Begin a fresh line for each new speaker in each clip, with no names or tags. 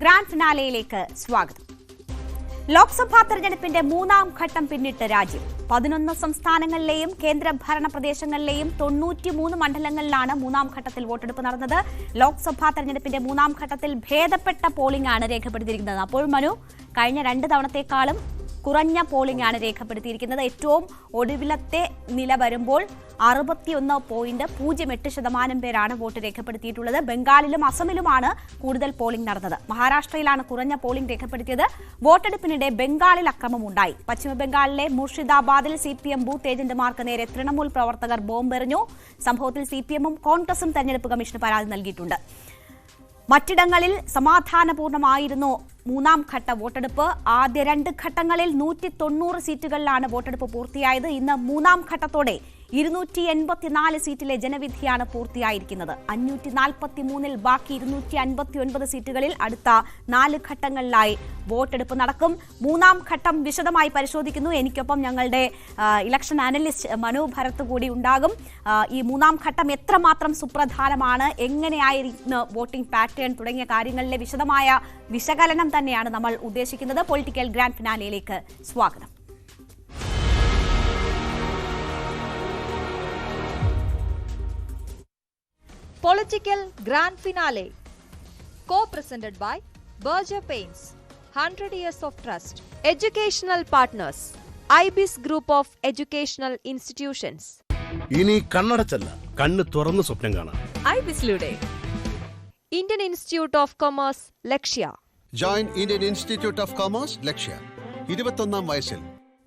Grand ഫിനാലെയിലേക്ക് സ്വാഗതം. ലോക്സഭാ തെരഞ്ഞെടുപ്പിന്റെ മൂന്നാം ഘട്ടം പിന്നിട്ട് രാജ്യം. 11 സംസ്ഥാനങ്ങളിലെയും കേന്ദ്രഭരണ പ്രദേശങ്ങളിലെയും 93 മണ്ഡലങ്ങളിലാണ് മൂന്നാം ഘട്ടത്തിൽ വോട്ടെടുപ്പ് നടന്നത്. ലോക്സഭാ തെരഞ്ഞെടുപ്പിന്റെ മൂന്നാം ഘട്ടത്തിൽ ഭേദപ്പെട്ട പോളിംഗ് ആണ് രേഖപ്പെടുത്തിയിരിക്കുന്നത്. അപ്പോൾ മനു, കഴിഞ്ഞ 2 തവണത്തേക്കാളും കുറഞ്ഞ പോളിംഗ് ആണ് രേഖപ്പെടുത്തിയിരിക്കുന്നത്. ഏറ്റവും ഒടുവിലത്തെ നില വരുമ്പോൾ 61.08% പേരാണ് വോട്ട് രേഖപ്പെടുത്തിയിട്ടുള്ളത്. ബംഗാളിലും അസമിലുമാണ് കൂടുതൽ പോളിംഗ് നടന്നത്. മഹാരാഷ്ട്രയിലാണ് കുറഞ്ഞ പോളിംഗ് രേഖപ്പെടുത്തിയത്. വോട്ടെടുപ്പിനിടെ ബംഗാളിൽ അക്രമമുണ്ടായി. പശ്ചിമബംഗാളിലെ മുർഷിദാബാദിൽ CPM ബൂത്ത് ഏജന്റുമാർക്ക് നേരെ തൃണമൂൽ പ്രവർത്തകർ ബോംബെറിഞ്ഞു. സംഭവത്തിൽ CPM-ഉം കോൺഗ്രസും തെരഞ്ഞെടുപ്പ് കമ്മീഷന് പരാതി നൽകിയിട്ടുണ്ട്. മറ്റിടങ്ങളിൽ സമാധാനപൂർണമായിരുന്നു മൂന്നാം ഘട്ട വോട്ടെടുപ്പ്. ആദ്യ 2 ഘട്ടങ്ങളിൽ 190 സീറ്റുകളിലാണ് വോട്ടെടുപ്പ് പൂർത്തിയായത്. ഇന്ന് മൂന്നാം ഘട്ടത്തോടെ 284 സീറ്റിലെ ജനവിധിയാണ് പൂർത്തിയായിരിക്കുന്നത്. 543-ൽ ബാക്കി 259 സീറ്റുകളിൽ അടുത്ത 4 ഘട്ടങ്ങളിലായി വോട്ടെടുപ്പ് നടക്കും. മൂന്നാം ഘട്ടം വിശദമായി പരിശോധിക്കുന്നു. എനിക്കൊപ്പം ഞങ്ങളുടെ ഇലക്ഷൻ അനലിസ്റ്റ് മനു ഭരത് കൂടി ഉണ്ടാകും. ഈ മൂന്നാം ഘട്ടം എത്രമാത്രം സുപ്രധാനമാണ്, എങ്ങനെയായിരുന്നു വോട്ടിംഗ് പാറ്റേൺ തുടങ്ങിയ കാര്യങ്ങളിലെ വിശദമായ വിശകലനം തന്നെയാണ് നമ്മൾ ഉദ്ദേശിക്കുന്നത്. പൊളിറ്റിക്കൽ ഗ്രാൻഡ് ഫിനാലെയിലേക്ക് സ്വാഗതം.
Political Grand Finale, co-presented by Berger Paints, 100 years of trust. Educational partners, IBIS Group of Educational Institutions.
ഇനി കണ്ണടച്ചല്ല, കണ്ണ് തുറന്ന് സ്വപ്നം കാണാം.
IBIS-ലൂടെ Indian Institute of Commerce, Lakshya.
Join Indian Institute of Commerce, ലക്ഷ്യ. 21ാം വയസ്സിൽ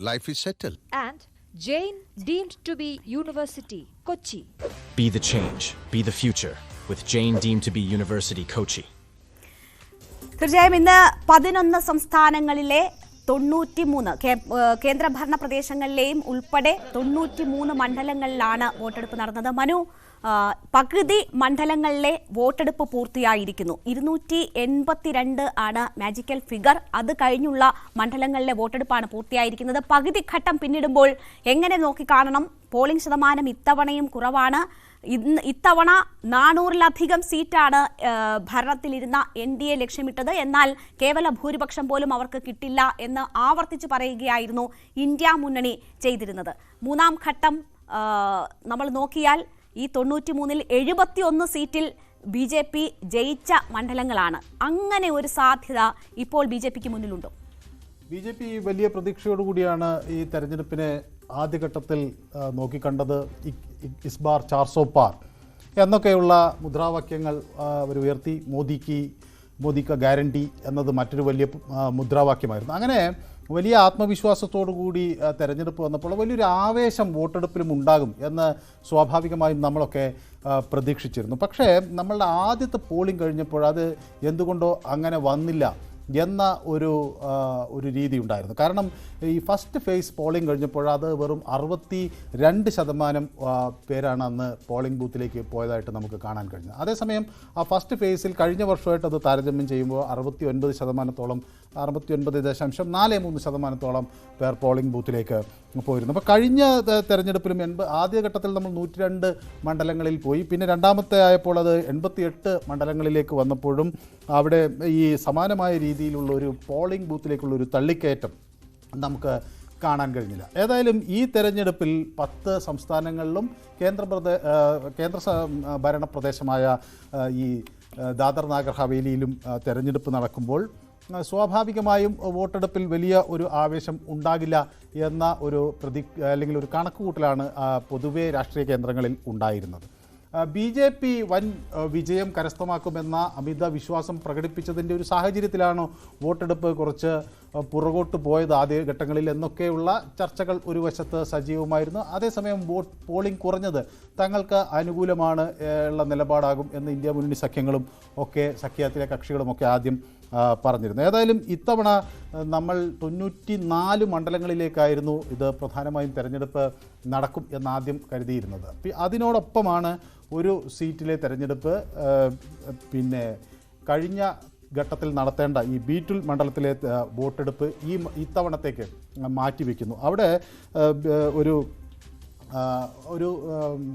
life is settle.
And Jain deemed to be University, Kochi.
Be the change, be the future with Jain deemed to be University, Kochi.
തീർച്ചയായും ഇന്ന് 11 സംസ്ഥാനങ്ങളിലെ 93 കേന്ദ്രഭരണ പ്രദേശങ്ങളിലെയും ഉൾപ്പെടെ 93 മണ്ഡലങ്ങളിലാണ് വോട്ടെടുപ്പ് നടന്നത്. മനു, പകുതി മണ്ഡലങ്ങളിലെ വോട്ടെടുപ്പ് പൂർത്തിയായിരിക്കുന്നു. 282 ആണ് മാജിക്കൽ ഫിഗർ. അത് കഴിഞ്ഞുള്ള മണ്ഡലങ്ങളിലെ വോട്ടെടുപ്പാണ് പൂർത്തിയായിരിക്കുന്നത്. പകുതി ഘട്ടം പിന്നിടുമ്പോൾ എങ്ങനെ നോക്കിക്കാണണം? പോളിംഗ് ശതമാനം ഇത്തവണയും കുറവാണ്. ഇത്തവണ 400-ലധികം സീറ്റാണ് ഭരണത്തിലിരുന്ന NDA ലക്ഷ്യമിട്ടത്. എന്നാൽ കേവല ഭൂരിപക്ഷം പോലും അവർക്ക് കിട്ടില്ല എന്ന് ആവർത്തിച്ച് പറയുകയായിരുന്നു ഇന്ത്യ മുന്നണി ചെയ്തിരുന്നത്. മൂന്നാം ഘട്ടം നമ്മൾ നോക്കിയാൽ ഈ 93-ൽ 71 സീറ്റിൽ BJP ജയിച്ച മണ്ഡലങ്ങളാണ്. അങ്ങനെ ഒരു സാധ്യത ഇപ്പോൾ BJPക്ക് മുന്നിലുണ്ടോ?
BJP വലിയ പ്രതീക്ഷയോടുകൂടിയാണ് ഈ തെരഞ്ഞെടുപ്പിനെ ആദ്യഘട്ടത്തിൽ നോക്കിക്കണ്ടത്. ഇസ് ബാർ 400 പാർ എന്നൊക്കെയുള്ള മുദ്രാവാക്യങ്ങൾ അവർ ഉയർത്തി. മോദിക്ക് ഗ്യാരണ്ടി എന്നത് മറ്റൊരു വലിയ മുദ്രാവാക്യമായിരുന്നു. അങ്ങനെ വലിയ ആത്മവിശ്വാസത്തോടുകൂടി തെരഞ്ഞെടുപ്പ് വന്നപ്പോൾ വലിയൊരു ആവേശം വോട്ടെടുപ്പിലും ഉണ്ടാകും എന്ന് സ്വാഭാവികമായും നമ്മളൊക്കെ പ്രതീക്ഷിച്ചിരുന്നു. പക്ഷേ നമ്മളുടെ ആദ്യത്തെ പോളിംഗ് കഴിഞ്ഞപ്പോൾ അത് എന്തുകൊണ്ടോ അങ്ങനെ വന്നില്ല എന്ന ഒരു രീതി ഉണ്ടായിരുന്നു. കാരണം ഈ ഫസ്റ്റ് ഫേസ് പോളിംഗ് കഴിഞ്ഞപ്പോൾ അത് വെറും 62% പേരാണ് അന്ന് പോളിംഗ് ബൂത്തിലേക്ക് പോയതായിട്ട് നമുക്ക് കാണാൻ കഴിഞ്ഞത്. അതേസമയം ആ ഫസ്റ്റ് ഫേസിൽ കഴിഞ്ഞ വർഷമായിട്ട് അത് താരതമ്യം ചെയ്യുമ്പോൾ 69%, 69.43% പേർ പോളിംഗ് ബൂത്തിലേക്ക് പോയിരുന്നു. അപ്പോൾ കഴിഞ്ഞ തെരഞ്ഞെടുപ്പിലും ആദ്യഘട്ടത്തിൽ നമ്മൾ 102 മണ്ഡലങ്ങളിൽ പോയി. പിന്നെ രണ്ടാമത്തെ ആയപ്പോൾ അത് 88 മണ്ഡലങ്ങളിലേക്ക് വന്നപ്പോഴും അവിടെ ഈ സമാനമായ രീതിയിലുള്ള ഒരു പോളിംഗ് ബൂത്തിലേക്കുള്ള ഒരു തള്ളിക്കയറ്റം നമുക്ക് കാണാൻ കഴിഞ്ഞില്ല. ഏതായാലും ഈ തെരഞ്ഞെടുപ്പിൽ 10 സംസ്ഥാനങ്ങളിലും കേന്ദ്ര ഭരണ പ്രദേശമായ ഈ ദാദർ നാഗർ ഹവേലിയിലും തെരഞ്ഞെടുപ്പ് നടക്കുമ്പോൾ സ്വാഭാവികമായും വോട്ടെടുപ്പിൽ വലിയ ഒരു ആവേശം ഉണ്ടാകില്ല എന്ന ഒരു അല്ലെങ്കിൽ ഒരു കണക്കുകൂട്ടലാണ് പൊതുവെ രാഷ്ട്രീയ കേന്ദ്രങ്ങളിൽ ഉണ്ടായിരുന്നത്. BJP വൻ വിജയം കരസ്ഥമാക്കുമെന്ന അമിത വിശ്വാസം പ്രകടിപ്പിച്ചതിൻ്റെ ഒരു സാഹചര്യത്തിലാണ് വോട്ടെടുപ്പ് കുറച്ച് പുറകോട്ട് പോയത് ആദ്യഘട്ടങ്ങളിൽ എന്നൊക്കെയുള്ള ചർച്ചകൾ ഒരു വശത്ത് സജീവമായിരുന്നു. അതേസമയം പോളിംഗ് കുറഞ്ഞത് തങ്ങൾക്ക് അനുകൂലമാണ് ഉള്ള നിലപാടാകും എന്ന് ഇന്ത്യ മുന്നണി സഖ്യത്തിലെ കക്ഷികളുമൊക്കെ ആദ്യം പറഞ്ഞിരുന്നു. ഏതായാലും ഇത്തവണ നമ്മൾ 94 മണ്ഡലങ്ങളിലേക്കായിരുന്നു ഇത് പ്രധാനമായും തെരഞ്ഞെടുപ്പ് നടക്കും എന്നാദ്യം കരുതിയിരുന്നത്. അതിനോടൊപ്പമാണ് ഒരു സീറ്റിലെ തെരഞ്ഞെടുപ്പ് പിന്നെ കഴിഞ്ഞ ഘട്ടത്തിൽ നടത്തേണ്ട ഈ ബീറ്റുൽ മണ്ഡലത്തിലെ വോട്ടെടുപ്പ് ഇത്തവണത്തേക്ക് മാറ്റിവെക്കുന്നു. അവിടെ ഒരു ഒരു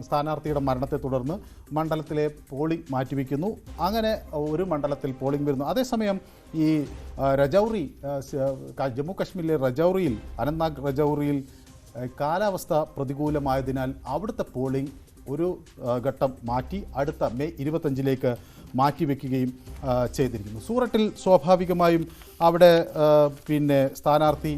സ്ഥാനാർത്ഥിയുടെ മരണത്തെ തുടർന്ന് മണ്ഡലത്തിലെ പോളിംഗ് മാറ്റിവെക്കുന്നു. അങ്ങനെ ഒരു മണ്ഡലത്തിൽ പോളിംഗ് വരുന്നു. അതേസമയം ഈ രജൗറി, ജമ്മു കാശ്മീരിലെ രജൗറിയിൽ, അനന്ത്നാഗ് രജൗറിയിൽ കാലാവസ്ഥ പ്രതികൂലമായതിനാൽ അവിടുത്തെ പോളിംഗ് ഒരു ഘട്ടം മാറ്റി അടുത്ത മെയ് 25 മാറ്റിവെക്കുകയും ചെയ്തിരിക്കുന്നു. സൂററ്റിൽ സ്വാഭാവികമായും അവിടെ സ്ഥാനാർത്ഥി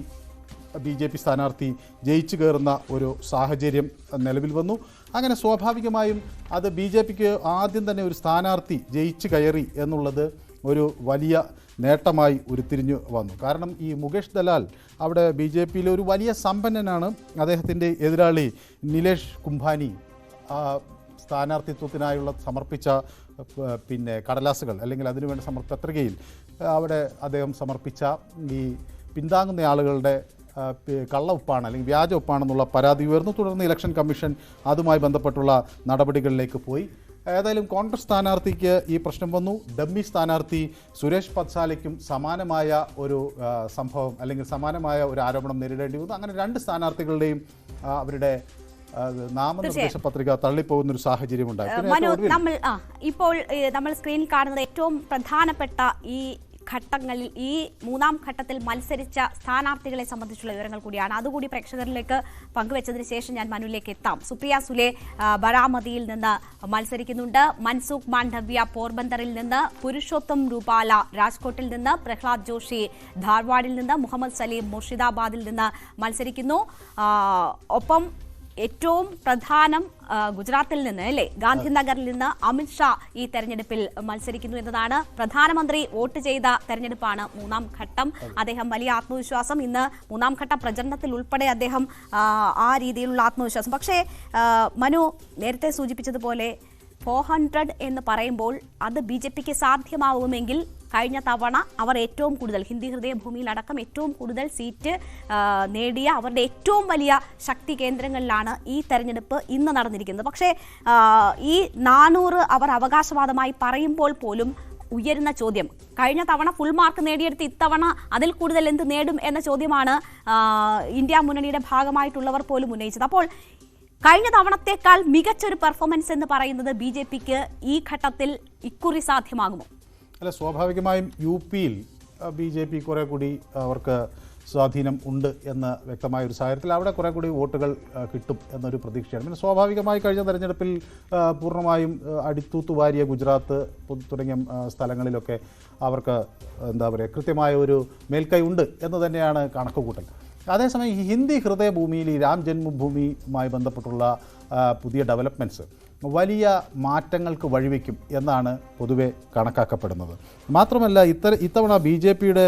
BJP സ്ഥാനാർത്ഥി ജയിച്ചു കയറുന്ന ഒരു സാഹചര്യം നിലവിൽ വന്നു. അങ്ങനെ സ്വാഭാവികമായും അത് BJPക്ക് ആദ്യം തന്നെ ഒരു സ്ഥാനാർത്ഥി ജയിച്ചു കയറി എന്നുള്ളത് ഒരു വലിയ നേട്ടമായി ഉരുത്തിരിഞ്ഞു വന്നു. കാരണം ഈ മുകേഷ് ദലാൽ അവിടെ BJPയിലെ ഒരു വലിയ സമ്പന്നനാണ്. അദ്ദേഹത്തിൻ്റെ എതിരാളി നിലേഷ് കുംഭാനി സ്ഥാനാർത്ഥിത്വത്തിനായുള്ള സമർപ്പിച്ച കടലാസുകൾ അല്ലെങ്കിൽ അതിനുവേണ്ടി പത്രികയിൽ അവിടെ അദ്ദേഹം സമർപ്പിച്ച ഈ പിന്താങ്ങുന്ന ആളുകളുടെ കള്ള ഒപ്പാണ് അല്ലെങ്കിൽ വ്യാജ ഒപ്പാണെന്നുള്ള പരാതി ഉയർന്നു. തുടർന്ന് ഇലക്ഷൻ കമ്മീഷൻ അതുമായി ബന്ധപ്പെട്ടുള്ള നടപടികളിലേക്ക് പോയി. ഏതായാലും കോൺഗ്രസ് സ്ഥാനാർത്ഥിക്ക് ഈ പ്രശ്നം വന്നു. ഡമ്മി സ്ഥാനാർത്ഥി സുരേഷ് പത്സാലയ്ക്കും സമാനമായ ഒരു സംഭവം അല്ലെങ്കിൽ സമാനമായ ഒരു ആരോപണം നേരിടേണ്ടി വന്നു. അങ്ങനെ രണ്ട് സ്ഥാനാർത്ഥികളുടെയും അവരുടെ നാമനിർദ്ദേശ പത്രിക തള്ളിപ്പോകുന്ന ഒരു സാഹചര്യം ഉണ്ടായി.
ഇപ്പോൾ നമ്മൾ സ്ക്രീനിൽ കാണുന്നത് ഏറ്റവും പ്രധാനപ്പെട്ട ഈ ഘട്ടങ്ങളിൽ ഈ മൂന്നാം ഘട്ടത്തിൽ മത്സരിച്ച സ്ഥാനാർത്ഥികളെ സംബന്ധിച്ചുള്ള വിവരങ്ങൾ കൂടിയാണ്. അതുകൂടി പ്രേക്ഷകരിലേക്ക് പങ്കുവച്ചതിന് ശേഷം ഞാൻ മനുവിലേക്ക് എത്താം. സുപ്രിയ സുലെ ബരാമതിയിൽ നിന്ന് മത്സരിക്കുന്നുണ്ട്. മൻസുഖ് മാണ്ഡവ്യ പോർബന്തറിൽ നിന്ന്, പുരുഷോത്തം രൂപാല രാജ്കോട്ടിൽ നിന്ന്, പ്രഹ്ലാദ് ജോഷി ധാർവാഡിൽ നിന്ന്, മുഹമ്മദ് സലീം മുർഷിദാബാദിൽ നിന്ന് മത്സരിക്കുന്നു. ഒപ്പം ഏറ്റവും പ്രധാനം ഗുജറാത്തിൽ നിന്ന് അല്ലേ, ഗാന്ധിനഗറിൽ നിന്ന് അമിത്ഷാ ഈ തെരഞ്ഞെടുപ്പിൽ മത്സരിക്കുന്നു എന്നതാണ്. പ്രധാനമന്ത്രി വോട്ട് ചെയ്ത തെരഞ്ഞെടുപ്പാണ് മൂന്നാം ഘട്ടം. അദ്ദേഹം വലിയ ആത്മവിശ്വാസം, ഇന്ന് മൂന്നാം ഘട്ട പ്രചരണത്തിൽ ഉൾപ്പെടെ അദ്ദേഹം ആ രീതിയിലുള്ള ആത്മവിശ്വാസം. പക്ഷേ മനു നേരത്തെ സൂചിപ്പിച്ചതുപോലെ 400 എന്ന് പറയുമ്പോൾ അത് BJPക്ക് സാധ്യമാവുമെങ്കിൽ കഴിഞ്ഞ തവണ അവർ ഏറ്റവും കൂടുതൽ ഹിന്ദി ഹൃദയഭൂമിയിലടക്കം ഏറ്റവും കൂടുതൽ സീറ്റ് നേടിയ അവരുടെ ഏറ്റവും വലിയ ശക്തി കേന്ദ്രങ്ങളിലാണ് ഈ തെരഞ്ഞെടുപ്പ് ഇന്ന് നടന്നിരിക്കുന്നത്. പക്ഷേ ഈ 400 അവർ അവകാശവാദമായി പറയുമ്പോൾ പോലും ഉയരുന്ന ചോദ്യം, കഴിഞ്ഞ തവണ ഫുൾ മാർക്ക് നേടിയെടുത്ത് ഇത്തവണ അതിൽ കൂടുതൽ എന്ത് നേടും എന്ന ചോദ്യമാണ് ഇന്ത്യ മുന്നണിയുടെ ഭാഗമായിട്ടുള്ളവർ പോലും ഉന്നയിച്ചത്. അപ്പോൾ കഴിഞ്ഞ തവണത്തേക്കാൾ മികച്ചൊരു പെർഫോമൻസ് എന്ന് പറയുന്നത് BJPക്ക് ഈ ഘട്ടത്തിൽ ഇക്കുറി സാധ്യമാകുമോ?
അല്ല, സ്വാഭാവികമായും UPയിൽ BJP കുറെ കൂടി അവർക്ക് സ്വാധീനം ഉണ്ട് എന്ന് വ്യക്തമായ ഒരു സാഹചര്യത്തിൽ അവിടെ കുറെ കൂടി വോട്ടുകൾ കിട്ടും എന്നൊരു പ്രതീക്ഷയാണ്. പിന്നെ സ്വാഭാവികമായി കഴിഞ്ഞ തെരഞ്ഞെടുപ്പിൽ പൂർണ്ണമായും അടിത്തൂത്തുവാരിയ ഗുജറാത്ത് തുടങ്ങിയ സ്ഥലങ്ങളിലൊക്കെ അവർക്ക് കൃത്യമായ ഒരു മേൽക്കൈ ഉണ്ട് എന്ന് തന്നെയാണ് കണക്കുകൂട്ടൽ. അതേസമയം ഈ ഹിന്ദി ഹൃദയഭൂമിയിൽ ഈ രാം ജന്മഭൂമിയുമായി ബന്ധപ്പെട്ടുള്ള പുതിയ ഡെവലപ്മെൻറ്റ്സ് വലിയ മാറ്റങ്ങൾക്ക് വഴിവെക്കും എന്നാണ് പൊതുവെ കണക്കാക്കപ്പെടുന്നത്. മാത്രമല്ല ഇത്തവണ BJPയുടെ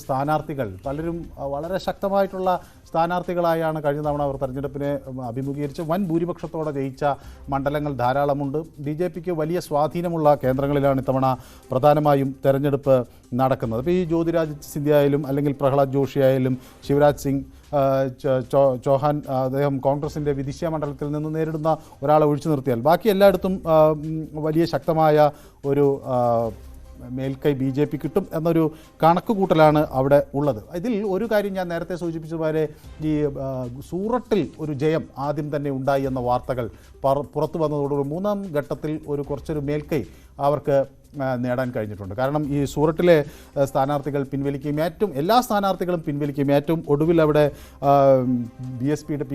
സ്ഥാനാർത്ഥികൾ പലരും വളരെ ശക്തമായിട്ടുള്ള സ്ഥാനാർത്ഥികളായാണ് കഴിഞ്ഞ തവണ അവർ തെരഞ്ഞെടുപ്പിനെ അഭിമുഖീകരിച്ച് വൻ ഭൂരിപക്ഷത്തോടെ ജയിച്ച മണ്ഡലങ്ങൾ ധാരാളമുണ്ട്. BJPക്ക് വലിയ സ്വാധീനമുള്ള കേന്ദ്രങ്ങളിലാണ് ഇത്തവണ പ്രധാനമായും തെരഞ്ഞെടുപ്പ് നടക്കുന്നത്. ഇപ്പോൾ ഈ ജ്യോതിരാജ് സിന്ധ്യ ആയാലും അല്ലെങ്കിൽ പ്രഹ്ലാദ് ജോഷി ആയാലും ശിവരാജ് സിംഗ് ചൗഹാൻ, അദ്ദേഹം കോൺഗ്രസിൻ്റെ വിദിശ മണ്ഡലത്തിൽ നിന്ന് നേരിടുന്ന ഒരാളെ ഒഴിച്ചു നിർത്തിയാൽ ബാക്കി എല്ലായിടത്തും വലിയ ശക്തമായ ഒരു മേൽക്കൈ BJP കിട്ടും എന്നൊരു കണക്കുകൂട്ടലാണ് അവിടെ ഉള്ളത്. ഇതിൽ ഒരു കാര്യം ഞാൻ നേരത്തെ സൂചിപ്പിച്ചതുപോലെ ഈ സൂററ്റിൽ ഒരു ജയം ആദ്യം തന്നെ ഉണ്ടായി എന്ന വാർത്തകൾ പുറത്തു വന്നതോടുകൂടി മൂന്നാം ഘട്ടത്തിൽ കുറച്ചൊരു മേൽക്കൈ അവർക്ക് നേടാൻ കഴിഞ്ഞിട്ടുണ്ട്. കാരണം ഈ സൂററ്റിലെ സ്ഥാനാർത്ഥികൾ പിൻവലിക്കുകയും എല്ലാ സ്ഥാനാർത്ഥികളും പിൻവലിക്കുകയും ഏറ്റവും ഒടുവിൽ അവിടെ BSPയുടെ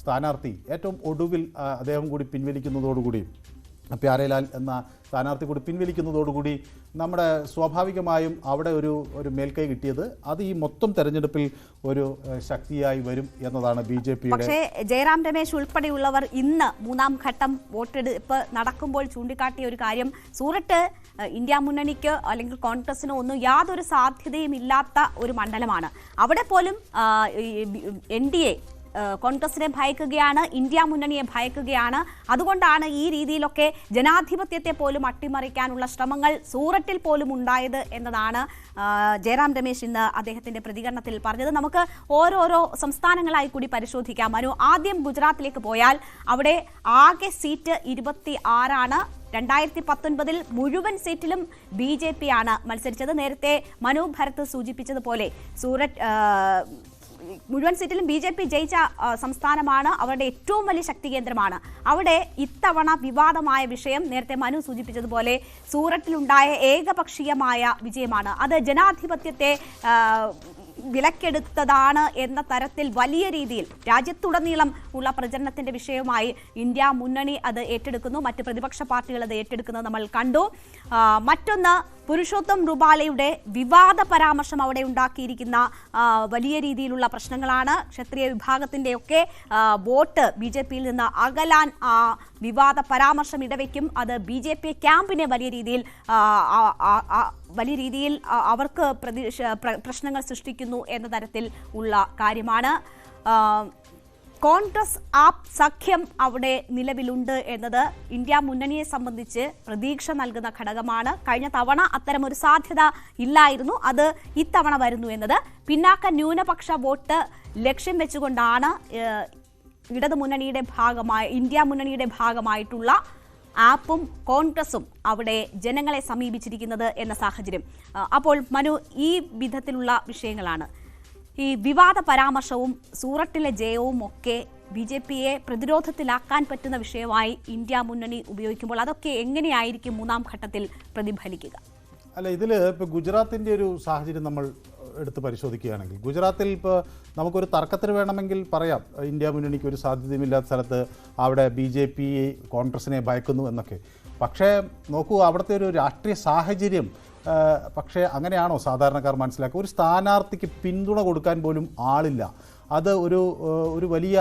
സ്ഥാനാർത്ഥി ഏറ്റവും ഒടുവിൽ അദ്ദേഹം കൂടി പിൻവലിക്കുന്നതോടുകൂടി, പ്യാരേലാൽ എന്ന സ്ഥാനാർത്ഥി കൂടി പിൻവലിക്കുന്നതോടുകൂടി നമ്മുടെ സ്വാഭാവികമായും അവിടെ ഒരു മേൽക്കൈ കിട്ടിയത് അത് ഈ മൊത്തം തെരഞ്ഞെടുപ്പിൽ ഒരു ശക്തിയായി വരും എന്നതാണ് BJPയുടെ.
പക്ഷേ ജയറാം രമേശ് ഉൾപ്പെടെയുള്ളവർ ഇന്ന് മൂന്നാം ഘട്ടം വോട്ടെടുപ്പ് നടക്കുമ്പോൾ ചൂണ്ടിക്കാട്ടിയ ഒരു കാര്യം, സൂററ്റ് ഇന്ത്യ മുന്നണിക്ക് അല്ലെങ്കിൽ കോൺഗ്രസിനോ ഒന്നും യാതൊരു സാധ്യതയും ഇല്ലാത്ത ഒരു മണ്ഡലമാണ്. അവിടെ പോലും NDA കോൺഗ്രസിനെ ഭയക്കുകയാണ്, ഇന്ത്യ മുന്നണിയെ ഭയക്കുകയാണ്. അതുകൊണ്ടാണ് ഈ രീതിയിലൊക്കെ ജനാധിപത്യത്തെ പോലും അട്ടിമറിക്കാനുള്ള ശ്രമങ്ങൾ സൂററ്റിൽ പോലും ഉണ്ടായത് എന്നതാണ് ജയറാം രമേശ് ഇന്ന് അദ്ദേഹത്തിന്റെ പ്രതികരണത്തിൽ പറഞ്ഞത്. നമുക്ക് ഓരോരോ സംസ്ഥാനങ്ങളായി കൂടി പരിശോധിക്കാം. മനു, ആദ്യം ഗുജറാത്തിലേക്ക് പോയാൽ അവിടെ ആകെ സീറ്റ് 26 2019 മുഴുവൻ സീറ്റിലും BJP ആണ് മത്സരിച്ചത്. നേരത്തെ മനു ഭരത് സൂചിപ്പിച്ചതുപോലെ മുഴുവൻ സീറ്റിലും BJP ജയിച്ച സംസ്ഥാനമാണ്, അവരുടെ ഏറ്റവും വലിയ ശക്തി കേന്ദ്രമാണ്. അവിടെ ഇത്തവണ വിവാദമായ വിഷയം നേരത്തെ മനു സൂചിപ്പിച്ചതുപോലെ സൂററ്റിലുണ്ടായ ഏകപക്ഷീയമായ വിജയമാണ്. അത് ജനാധിപത്യത്തെ വിലക്കെടുത്തതാണ് എന്ന തരത്തിൽ വലിയ രീതിയിൽ രാജ്യത്തുടനീളം ഉള്ള പ്രചരണത്തിന്റെ വിഷയമായി ഇന്ത്യ മുന്നണി അത് ഏറ്റെടുക്കുന്നു. മറ്റ് പ്രതിപക്ഷ പാർട്ടികൾ അത് ഏറ്റെടുക്കുന്നത് നമ്മൾ കണ്ടു. മറ്റൊന്ന്, പുരുഷോത്തം റുപാലയുടെ വിവാദ പരാമർശം അവിടെ ഉണ്ടാക്കിയിരിക്കുന്ന വലിയ രീതിയിലുള്ള പ്രശ്നങ്ങളാണ്. ക്ഷത്രിയ വിഭാഗത്തിൻ്റെയൊക്കെ വോട്ട് BJPയിൽ നിന്ന് അകലാൻ വിവാദ പരാമർശം ഇടവയ്ക്കും. അത് BJP ക്യാമ്പിനെ വലിയ രീതിയിൽ അവർക്ക് പ്രശ്നങ്ങൾ സൃഷ്ടിക്കുന്നു എന്ന തരത്തിൽ ഉള്ള കാര്യമാണ്. കോൺഗ്രസ് ആപ്പ് സഖ്യം അവിടെ നിലവിലുണ്ട് എന്നത് ഇന്ത്യ മുന്നണിയെ സംബന്ധിച്ച് പ്രതീക്ഷ നൽകുന്ന ഘടകമാണ്. കഴിഞ്ഞ തവണ അത്തരമൊരു സാധ്യത ഇല്ലായിരുന്നു, അത് ഇത്തവണ വരുന്നു എന്നത്. പിന്നാക്ക ന്യൂനപക്ഷ വോട്ട് ലക്ഷ്യം വെച്ചുകൊണ്ടാണ് ഇടതുമുന്നണിയുടെ ഇന്ത്യ മുന്നണിയുടെ ഭാഗമായിട്ടുള്ള ആപ്പും കോൺഗ്രസും അവിടെ ജനങ്ങളെ സമീപിച്ചിരിക്കുന്നത് എന്ന സാഹചര്യം. അപ്പോൾ മനു, ഈ വിധത്തിലുള്ള വിഷയങ്ങളാണ് ഈ വിവാദ പരാമർശവും സൂററ്റിലെ ജയവും ഒക്കെ BJPയെ പ്രതിരോധത്തിലാക്കാൻ പറ്റുന്ന വിഷയമായി ഇന്ത്യ മുന്നണി ഉപയോഗിക്കുമ്പോൾ അതൊക്കെ എങ്ങനെയായിരിക്കും മൂന്നാം ഘട്ടത്തിൽ പ്രതിഫലിക്കുക?
അല്ല, ഇതിൽ ഇപ്പോൾ ഗുജറാത്തിൻ്റെ ഒരു സാഹചര്യം നമ്മൾ എടുത്ത് പരിശോധിക്കുകയാണെങ്കിൽ, ഗുജറാത്തിൽ ഇപ്പോൾ നമുക്കൊരു തർക്കത്തിന് വേണമെങ്കിൽ പറയാം ഇന്ത്യ മുന്നണിക്ക് ഒരു സാധ്യതയുമില്ലാത്ത സ്ഥലത്ത് അവിടെ BJP കോൺഗ്രസിനെ ഭയക്കുന്നു എന്നൊക്കെ. പക്ഷേ നോക്കൂ, അവിടുത്തെ ഒരു രാഷ്ട്രീയ സാഹചര്യം പക്ഷേ അങ്ങനെയാണോ സാധാരണക്കാർ മനസ്സിലാക്കുക? ഒരു സ്ഥാനാർത്ഥിക്ക് പിന്തുണ കൊടുക്കാൻ പോലും ആളില്ല. അത് ഒരു വലിയ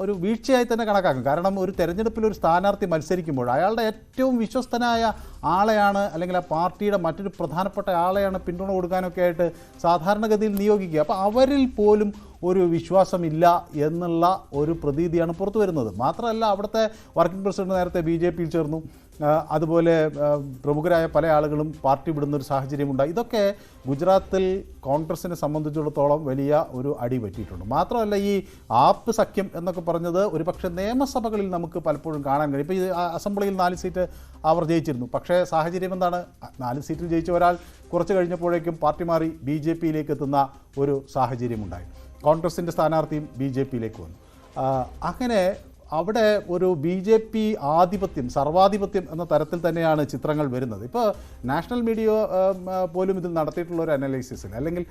ഒരു വീഴ്ചയായി തന്നെ കണക്കാക്കും. കാരണം ഒരു തെരഞ്ഞെടുപ്പിൽ ഒരു സ്ഥാനാർത്ഥി മത്സരിക്കുമ്പോൾ അയാളുടെ ഏറ്റവും വിശ്വസ്തനായ ആളെയാണ്, അല്ലെങ്കിൽ ആ പാർട്ടിയുടെ മറ്റൊരു പ്രധാനപ്പെട്ട ആളെയാണ് പിന്തുണ കൊടുക്കാനൊക്കെ ആയിട്ട് സാധാരണഗതിയിൽ നിയോഗിക്കുക. അപ്പോൾ അവരിൽ പോലും ഒരു വിശ്വാസമില്ല എന്നുള്ള ഒരു പ്രതീതിയാണ് പുറത്തു വരുന്നത്. മാത്രമല്ല, അവിടുത്തെ വർക്കിംഗ് പ്രസിഡന്റ് നേരത്തെ BJPയിൽ ചേർന്നു. അതുപോലെ പ്രമുഖരായ പല ആളുകളും പാർട്ടി വിടുന്നൊരു സാഹചര്യമുണ്ടായി. ഇതൊക്കെ ഗുജറാത്തിൽ കോൺഗ്രസിനെ സംബന്ധിച്ചിടത്തോളം വലിയ ഒരു അടി പറ്റിയിട്ടുണ്ട്. മാത്രമല്ല, ഈ ആപ്പ് സഖ്യം എന്നൊക്കെ പറഞ്ഞത് ഒരുപക്ഷെ നിയമസഭകളിൽ നമുക്ക് പലപ്പോഴും കാണാൻ കഴിയും. ഇപ്പോൾ ഈ അസംബ്ലിയിൽ 4 സീറ്റ് അവർ ജയിച്ചിരുന്നു. പക്ഷേ സാഹചര്യം എന്താണ്? 4 സീറ്റിൽ ജയിച്ച ഒരാൾ കുറച്ച് കഴിഞ്ഞപ്പോഴേക്കും പാർട്ടി മാറി BJPയിലേക്ക് എത്തുന്ന ഒരു സാഹചര്യമുണ്ടായി. കോൺഗ്രസിൻ്റെ സ്ഥാനാർത്ഥിയും BJPയിലേക്ക് വന്നു. അങ്ങനെ അവിടെ ഒരു BJP ആധിപത്യം, സർവാധിപത്യം എന്ന തരത്തിൽ തന്നെയാണ് ചിത്രങ്ങൾ വരുന്നത്. ഇപ്പോൾ നാഷണൽ മീഡിയ പോലും ഇതിൽ നടത്തിയിട്ടുള്ള ഒരു അനാലിസിസിൽ, അല്ലെങ്കിൽ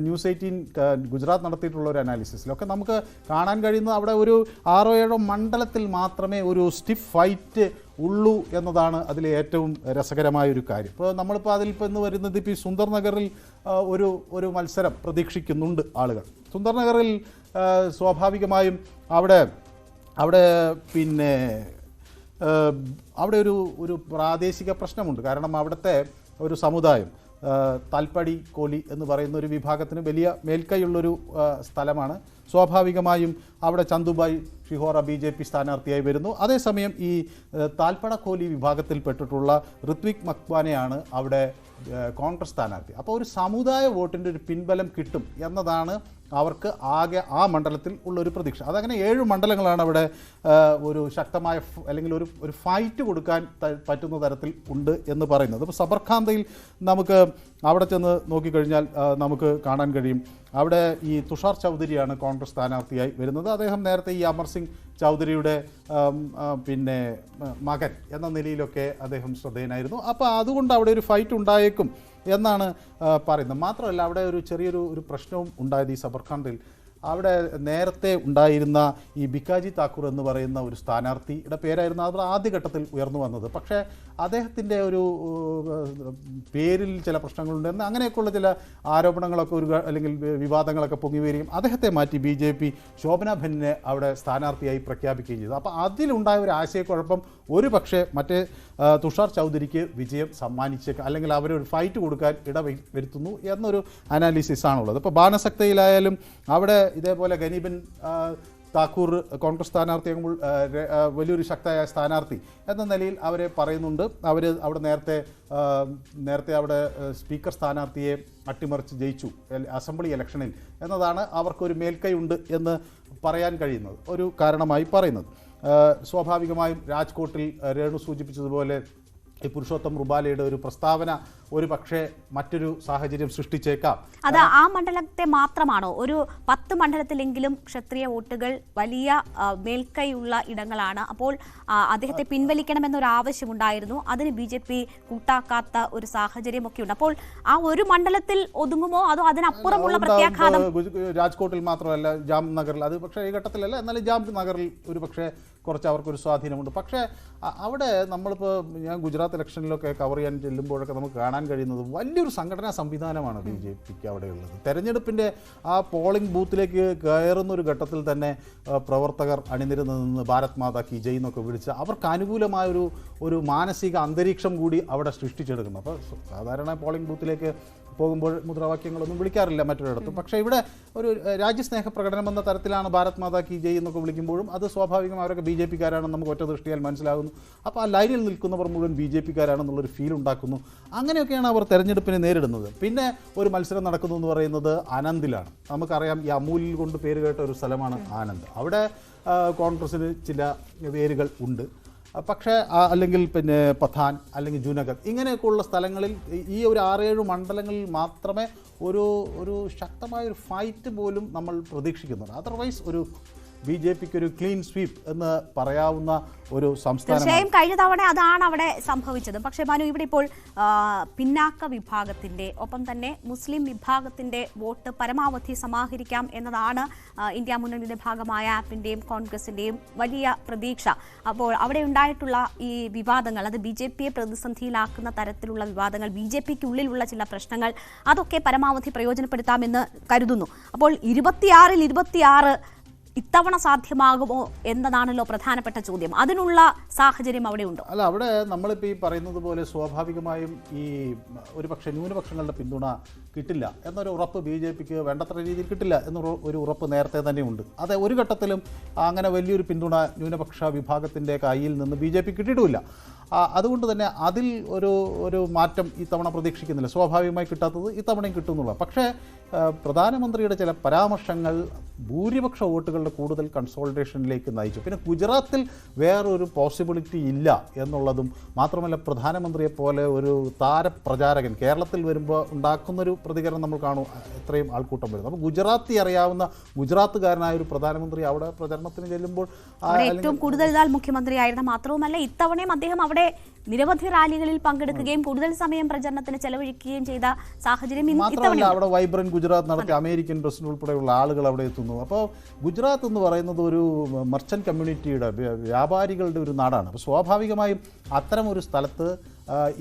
ന്യൂസ് 18 ഗുജറാത്ത് നടത്തിയിട്ടുള്ള ഒരു അനാലിസിസിലൊക്കെ നമുക്ക് കാണാൻ കഴിയുന്നത് അവിടെ ഒരു 6-7 മണ്ഡലത്തിൽ മാത്രമേ ഒരു സ്റ്റിഫ് ഫൈറ്റ് ഉള്ളൂ എന്നതാണ് അതിലെ ഏറ്റവും രസകരമായ ഒരു കാര്യം. ഇപ്പോൾ നമ്മളിപ്പോൾ അതിലിപ്പോൾ ഇന്ന് വരുന്നത് ഇപ്പോൾ ഈ സുന്ദർ നഗറിൽ ഒരു മത്സരം പ്രതീക്ഷിക്കുന്നുണ്ട് ആളുകൾ. സുന്ദർ നഗറിൽ സ്വാഭാവികമായും അവിടെ പിന്നെ അവിടെ ഒരു പ്രാദേശിക പ്രശ്നമുണ്ട്. കാരണം അവിടുത്തെ ഒരു സമുദായം താൽപ്പടി കോലി എന്ന് പറയുന്ന ഒരു വിഭാഗത്തിന് വലിയ മേൽക്കൈയുള്ളൊരു സ്ഥലമാണ്. സ്വാഭാവികമായും അവിടെ ചന്തുഭായ് ഷിഹോറ BJP സ്ഥാനാർത്ഥിയായി വരുന്നു. അതേസമയം ഈ താൽപ്പട കോലി വിഭാഗത്തിൽപ്പെട്ടിട്ടുള്ള ഋത്വിക് മക്വാനെയാണ് അവിടെ കോൺഗ്രസ് സ്ഥാനാർത്ഥി. അപ്പോൾ ഒരു സമുദായ വോട്ടിൻ്റെ ഒരു പിൻബലം കിട്ടും എന്നതാണ് അവർക്ക് ആകെ ആ മണ്ഡലത്തിൽ ഉള്ളൊരു പ്രതീക്ഷ. അതങ്ങനെ 7 മണ്ഡലങ്ങളാണ് അവിടെ ഒരു ശക്തമായ അല്ലെങ്കിൽ ഒരു ഫൈറ്റ് കൊടുക്കാൻ പറ്റുന്ന തരത്തിൽ ഉണ്ട് എന്ന് പറയുന്നത്. ഇപ്പോൾ സബർഖാന്തയിൽ നമുക്ക് അവിടെ ചെന്ന് നോക്കിക്കഴിഞ്ഞാൽ നമുക്ക് കാണാൻ കഴിയും, അവിടെ ഈ തുഷാർ ചൗധരിയാണ് കോൺഗ്രസ് സ്ഥാനാർത്ഥിയായി വരുന്നത്. അദ്ദേഹം നേരത്തെ ഈ അമർ സിംഗ് ചൗധരിയുടെ പിന്നെ മകൻ എന്ന നിലയിലൊക്കെ അദ്ദേഹം ശ്രദ്ധേയനായിരുന്നു. അപ്പോൾ അതുകൊണ്ട് അവിടെ ഒരു ഫൈറ്റ് ഉണ്ടായേക്കും എന്നാണ് പറയുന്നത്. മാത്രമല്ല, അവിടെ ഒരു ചെറിയൊരു പ്രശ്നവും ഉണ്ടായത് ഈ സബർഖാണ്ടിൽ. അവിടെ നേരത്തെ ഉണ്ടായിരുന്ന ഈ ബിക്കാജി താക്കൂർ എന്ന് പറയുന്ന ഒരു സ്ഥാനാർത്ഥിയുടെ പേരായിരുന്നു അത് ആദ്യഘട്ടത്തിൽ ഉയർന്നു വന്നത്. പക്ഷേ അദ്ദേഹത്തിൻ്റെ ഒരു പേരിൽ ചില പ്രശ്നങ്ങളുണ്ടെന്ന് അങ്ങനെയൊക്കെയുള്ള ചില ആരോപണങ്ങളൊക്കെ അല്ലെങ്കിൽ വിവാദങ്ങളൊക്കെ പൊങ്ങി വരികയും അദ്ദേഹത്തെ മാറ്റി BJP ശോഭന ബെന്നിനെ അവിടെ സ്ഥാനാർത്ഥിയായി പ്രഖ്യാപിക്കുകയും ചെയ്തു. അപ്പോൾ അതിലുണ്ടായ ഒരു ആശയക്കുഴപ്പം ഒരു പക്ഷേ മറ്റേ തുഷാർ ചൗധരിക്ക് വിജയം സമ്മാനിച്ചേക്കാം, അല്ലെങ്കിൽ അവരൊരു ഫൈറ്റ് കൊടുക്കാൻ വരുത്തുന്നു എന്നൊരു അനാലിസിസ് ആണുള്ളത്. ഇപ്പോൾ ബാനസക്തയിലായാലും അവിടെ ഇതേപോലെ ഗനീബൻ താക്കൂർ കോൺഗ്രസ് സ്ഥാനാർത്ഥിയാകുമ്പോൾ വലിയൊരു ശക്തമായ സ്ഥാനാർത്ഥി എന്ന നിലയിൽ അവരെ പറയുന്നുണ്ട്. അവിടെ നേരത്തെ അവിടെ സ്പീക്കർ സ്ഥാനാർത്ഥിയെ അട്ടിമറിച്ച് ജയിച്ചു അസംബ്ലി ഇലക്ഷനിൽ എന്നതാണ് അവർക്കൊരു മേൽക്കൈ ഉണ്ട് എന്ന് പറയാൻ കഴിയുന്നത് ഒരു കാരണമായി പറയുന്നത്. സ്വാഭാവികമായും രാജ്കോട്ടിൽ രേണു സൂചിപ്പിച്ചതുപോലെ ഈ പുരുഷോത്തം റുബാലയുടെ ഒരു പ്രസ്താവന ഒരു പക്ഷേ മറ്റൊരു സാഹചര്യം സൃഷ്ടിച്ചേക്കാം.
അത് ആ മണ്ഡലത്തെ മാത്രമാണോ? ഒരു 10 മണ്ഡലത്തിലെങ്കിലും ക്ഷത്രിയ വോട്ടുകൾ വലിയ മേൽക്കൈയുള്ള ഇടങ്ങളാണ്. അപ്പോൾ അദ്ദേഹത്തെ പിൻവലിക്കണമെന്നൊരു ആവശ്യമുണ്ടായിരുന്നു. അതിന് BJP കൂട്ടാക്കാത്ത ഒരു സാഹചര്യമൊക്കെ ഉണ്ട്. അപ്പോൾ ആ ഒരു മണ്ഡലത്തിൽ ഒതുങ്ങുമോ അതോ അതിനപ്പുറമുള്ള പ്രത്യാഘാതം?
രാജ്കോട്ടിൽ മാത്രമല്ല, ജാംനഗറിൽ, അത് പക്ഷേ ഈ ഘട്ടത്തിലല്ല, എന്നാലും ജാംനഗറിൽ ഒരു പക്ഷേ കുറച്ച് അവർക്കൊരു സ്വാധീനമുണ്ട്. പക്ഷേ അവിടെ നമ്മളിപ്പോൾ ഞാൻ ഗുജറാത്ത് ഇലക്ഷനിലൊക്കെ കവർ ചെയ്യാൻ ചെല്ലുമ്പോഴൊക്കെ നമുക്ക് കാണാൻ കഴിയുന്നത് വലിയൊരു സംഘടനാ സംവിധാനമാണ് BJPക്ക് അവിടെയുള്ളത്. തെരഞ്ഞെടുപ്പിൻ്റെ ആ പോളിംഗ് ബൂത്തിലേക്ക് കയറുന്ന ഒരു ഘട്ടത്തിൽ തന്നെ പ്രവർത്തകർ അണിനിരന്ന് നിന്ന് ഭാരത് മാതാ കി ജയ് എന്നൊക്കെ വിളിച്ച് അവർക്ക് അനുകൂലമായൊരു ഒരു മാനസിക അന്തരീക്ഷം കൂടി അവിടെ സൃഷ്ടിച്ചെടുക്കുന്നു. അപ്പോൾ സാധാരണ പോളിംഗ് ബൂത്തിലേക്ക് പോകുമ്പോൾ മുദ്രാവാക്യങ്ങളൊന്നും വിളിക്കാറില്ല മറ്റൊരിടത്തും. പക്ഷേ ഇവിടെ ഒരു രാജ്യസ്നേഹ പ്രകടനം എന്ന തരത്തിലാണ് ഭാരത് മാതാ കി ജയ് എന്നൊക്കെ വിളിക്കുമ്പോഴും അത് സ്വാഭാവികം അവരൊക്കെ BJPക്കാരാണെന്ന് നമുക്ക് ഒറ്റ ദൃഷ്ടിയാൽ മനസ്സിലാകുന്നു. അപ്പോൾ ആ ലൈനിൽ നിൽക്കുന്നവർ മുഴുവൻ BJPക്കാരാണെന്നുള്ളൊരു ഫീൽ ഉണ്ടാക്കുന്നു. അങ്ങനെയൊക്കെയാണ് അവർ തെരഞ്ഞെടുപ്പിനെ നേരിടുന്നത്. പിന്നെ ഒരു മത്സരം നടക്കുന്നു എന്ന് പറയുന്നത് ആനന്ദിലാണ്. നമുക്കറിയാം, ഈ അമൂലിൽ കൊണ്ട് പേര് കേട്ട ഒരു സ്ഥലമാണ് ആനന്ദ്. അവിടെ കോൺഗ്രസ്സിന് ചില വേരുകൾ ഉണ്ട്. പക്ഷേ അല്ലെങ്കിൽ പിന്നെ പത്താൻ അല്ലെങ്കിൽ ജൂനഗർ ഇങ്ങനെയൊക്കെയുള്ള സ്ഥലങ്ങളിൽ ഈ ഒരു 6-7 മണ്ഡലങ്ങളിൽ മാത്രമേ ഒരു ശക്തമായൊരു ഫൈറ്റ് പോലും നമ്മൾ പ്രതീക്ഷിക്കുന്നുണ്ട്. അതർവൈസ് ഒരു BJPക്ക് ഒരു ക്ലീൻ സ്വീപ്പ് എന്ന് പറയാവുന്ന ഒരു സംസ്ഥാനം.
തീർച്ചയായും കഴിഞ്ഞ തവണ അതാണ് അവിടെ സംഭവിച്ചത്. പക്ഷേ മനു, ഇവിടെ ഇപ്പോൾ പിന്നാക്ക വിഭാഗത്തിന്റെ ഒപ്പം തന്നെ മുസ്ലിം വിഭാഗത്തിന്റെ വോട്ട് പരമാവധി സമാഹരിക്കാം എന്നതാണ് ഇന്ത്യ മുന്നണിയുടെ ഭാഗമായ ആപ്പിന്റെയും കോൺഗ്രസിന്റെയും വലിയ പ്രതീക്ഷ. അപ്പോൾ അവിടെ ഉണ്ടായിട്ടുള്ള ഈ വിവാദങ്ങൾ, അത് BJPയെ പ്രതിസന്ധിയിലാക്കുന്ന തരത്തിലുള്ള വിവാദങ്ങൾ, BJPക്കുള്ളിലുള്ള ചില പ്രശ്നങ്ങൾ, അതൊക്കെ പരമാവധി പ്രയോജനപ്പെടുത്താമെന്ന് കരുതുന്നു. അപ്പോൾ 26 ഇത്തവണ സാധ്യമാകുമോ എന്നതാണല്ലോ പ്രധാനപ്പെട്ട ചോദ്യം. അതിനുള്ള സാഹചര്യം അവിടെ ഉണ്ടോ?
അല്ല, അവിടെ നമ്മളിപ്പോൾ ഈ പറയുന്നത് പോലെ സ്വാഭാവികമായും ഈ ഒരു പക്ഷേ ന്യൂനപക്ഷങ്ങളുടെ പിന്തുണ കിട്ടില്ല എന്നൊരു ഉറപ്പ് BJPക്ക് വേണ്ടത്ര രീതിയിൽ കിട്ടില്ല എന്നൊരു ഉറപ്പ് നേരത്തെ തന്നെയുണ്ട്. അതെ, ഒരു ഘട്ടത്തിലും അങ്ങനെ വലിയൊരു പിന്തുണ ന്യൂനപക്ഷ വിഭാഗത്തിൻ്റെ കയ്യിൽ നിന്ന് BJP കിട്ടിയിട്ടുമില്ല. അതുകൊണ്ട് തന്നെ അതിൽ ഒരു മാറ്റം ഇത്തവണ പ്രതീക്ഷിക്കുന്നില്ല. സ്വാഭാവികമായി കിട്ടാത്തത് ഇത്തവണയും കിട്ടുന്നുള്ള. പക്ഷേ പ്രധാനമന്ത്രിയുടെ ചില പരാമർശങ്ങൾ ഭൂരിപക്ഷ വോട്ടുകളുടെ കൂടുതൽ കൺസോൾട്ടേഷനിലേക്ക് നയിച്ചു. പിന്നെ ഗുജറാത്തിൽ വേറൊരു പോസിബിലിറ്റി ഇല്ല എന്നുള്ളതും മാത്രമല്ല, പ്രധാനമന്ത്രിയെ പോലെ ഒരു താരപ്രചാരകൻ കേരളത്തിൽ വരുമ്പോൾ ഉണ്ടാക്കുന്നൊരു പ്രതികരണം നമ്മൾ കാണും, എത്രയും ആൾക്കൂട്ടം വരുന്നു. അപ്പോൾ ഗുജറാത്തി അറിയാവുന്ന ഗുജറാത്തുകാരനായ ഒരു പ്രധാനമന്ത്രി അവിടെ പ്രചരണത്തിന് ചെല്ലുമ്പോൾ
ഏറ്റവും കൂടുതൽ നാൾ മുഖ്യമന്ത്രിയായിരുന്ന, മാത്രവുമല്ല ഇത്തവണയും അദ്ദേഹം അവിടെ നിരവധി റാലികളിൽ പങ്കെടുക്കുകയും കൂടുതൽ സമയം പ്രചരണത്തിന് ചെലവഴിക്കുകയും ചെയ്ത സാഹചര്യം
മാത്രമല്ല, അവിടെ വൈബ്രന്റ് ഗുജറാത്ത് നടത്തി അമേരിക്കൻ പ്രസിഡന്റ് ഉൾപ്പെടെയുള്ള ആളുകൾ അവിടെ എത്തുന്നു. അപ്പോൾ ഗുജറാത്ത് എന്ന് പറയുന്നത് ഒരു മർച്ചന്റ് കമ്മ്യൂണിറ്റിയുടെ, വ്യാപാരികളുടെ ഒരു നാടാണ്. അപ്പോൾ സ്വാഭാവികമായും അത്തരം ഒരു സ്ഥലത്ത്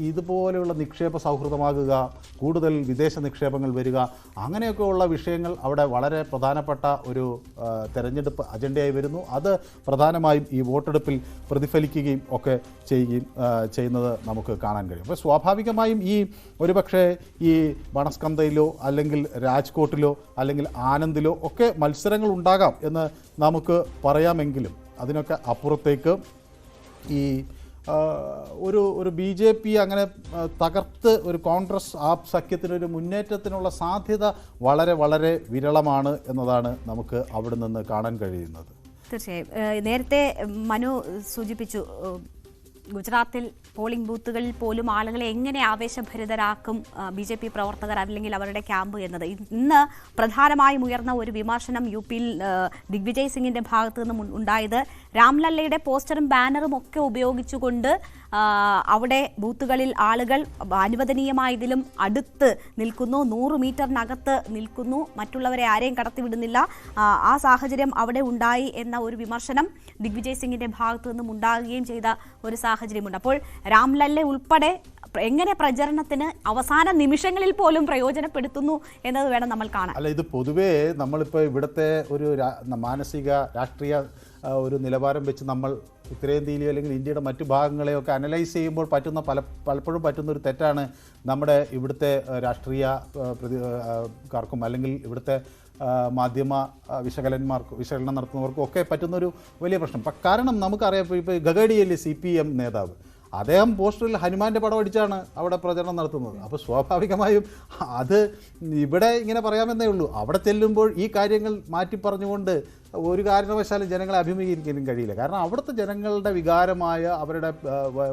ഇതുപോലെയുള്ള നിക്ഷേപ സൗഹൃദമാകുക, കൂടുതൽ വിദേശ നിക്ഷേപങ്ങൾ വരിക, അങ്ങനെയൊക്കെയുള്ള വിഷയങ്ങൾ അവിടെ വളരെ പ്രധാനപ്പെട്ട ഒരു തെരഞ്ഞെടുപ്പ് അജണ്ടയായി വരുന്നു. അത് പ്രധാനമായും ഈ വോട്ടെടുപ്പിൽ പ്രതിഫലിക്കുകയും ഒക്കെ ചെയ്യുന്നത് നമുക്ക് കാണാൻ കഴിയും. അപ്പോൾ സ്വാഭാവികമായും ഈ ഒരുപക്ഷെ ഈ ബണസ്കന്തയിലോ അല്ലെങ്കിൽ രാജ്കോട്ടിലോ അല്ലെങ്കിൽ ആനന്ദിലോ ഒക്കെ മത്സരങ്ങൾ ഉണ്ടാകാം എന്ന് നമുക്ക് പറയാമെങ്കിലും അതിനൊക്കെ അപ്പുറത്തേക്ക് ഈ ഒരു BJP അങ്ങനെ തകർത്ത് ഒരു കോൺഗ്രസ് ആപ്പ് സഖ്യത്തിനൊരു മുന്നേറ്റത്തിനുള്ള സാധ്യത വളരെ വളരെ വിരളമാണ് എന്നതാണ് നമുക്ക് അവിടെ നിന്ന് കാണാൻ കഴിയുന്നത്.
തീർച്ചയായും നേരത്തെ മനു സൂചിപ്പിച്ചു, ഗുജറാത്തിൽ പോളിംഗ് ബൂത്തുകളിൽ പോലും ആളുകളെ എങ്ങനെ ആവേശഭരിതരാക്കും BJP പ്രവർത്തകർ അല്ലെങ്കിൽ അവരുടെ ക്യാമ്പ് എന്നത്. ഇന്ന് പ്രധാനമായും ഉയർന്ന ഒരു വിമർശനം UPയിൽ ദിഗ്വിജയ് സിംഗിന്റെ ഭാഗത്തു നിന്നും ഉണ്ടായത് രാംലല്ലയുടെ പോസ്റ്ററും ബാനറും ഒക്കെ ഉപയോഗിച്ചുകൊണ്ട് അവിടെ ബൂത്തുകളിൽ ആളുകൾ അനുവദനീയമായതിലും അടുത്ത് നിൽക്കുന്നു, 100 മീറ്ററിനകത്ത് നിൽക്കുന്നു, മറ്റുള്ളവരെ ആരെയും കടത്തിവിടുന്നില്ല. ആ സാഹചര്യം അവിടെ ഉണ്ടായി എന്ന ഒരു വിമർശനം ദിഗ്വിജയ് സിംഗിന്റെ ഭാഗത്തു നിന്നും ഉണ്ടാകുകയും ചെയ്ത ഒരു സാഹചര്യമുണ്ട്. അപ്പോൾ രാംലല്ല ഉൾപ്പെടെ എങ്ങനെ പ്രചരണത്തിന് അവസാന നിമിഷങ്ങളിൽ പോലും പ്രയോജനപ്പെടുത്തുന്നു എന്നത് വേണം നമ്മൾ കാണാൻ.
അല്ല, ഇത് പൊതുവേ നമ്മളിപ്പോൾ ഇവിടുത്തെ ഒരു മാനസിക രാഷ്ട്രീയ ഒരു നിലവാരം വെച്ച് നമ്മൾ ഉത്തരേന്ത്യയിലെയോ അല്ലെങ്കിൽ ഇന്ത്യയുടെ മറ്റു ഭാഗങ്ങളെയൊക്കെ അനലൈസ് ചെയ്യുമ്പോൾ പലപ്പോഴും പറ്റുന്ന ഒരു തെറ്റാണ് നമ്മുടെ ഇവിടുത്തെ രാഷ്ട്രീയക്കാർക്കും അല്ലെങ്കിൽ ഇവിടുത്തെ മാധ്യമ വിശകലനം നടത്തുന്നവർക്കും ഒക്കെ പറ്റുന്നൊരു വലിയ പ്രശ്നം. കാരണം നമുക്കറിയാം, ഇപ്പോൾ ഗഗഡിയല്ലേ CPM നേതാവ്, അദ്ദേഹം പോസ്റ്ററിൽ ഹനുമാൻ്റെ പടം അടിച്ചാണ് അവിടെ പ്രചരണം നടത്തുന്നത്. അപ്പോൾ സ്വാഭാവികമായും അത് ഇവിടെ ഇങ്ങനെ പറയാമെന്നേ ഉള്ളൂ. അവിടെ ചെല്ലുമ്പോൾ ഈ കാര്യങ്ങൾ മാറ്റി പറഞ്ഞുകൊണ്ട് ഒരു കാരണവശാലും ജനങ്ങളെ അഭിമുഖീകരിക്കാനും കഴിയില്ല. കാരണം അവിടുത്തെ ജനങ്ങളുടെ വികാരമായ അവരുടെ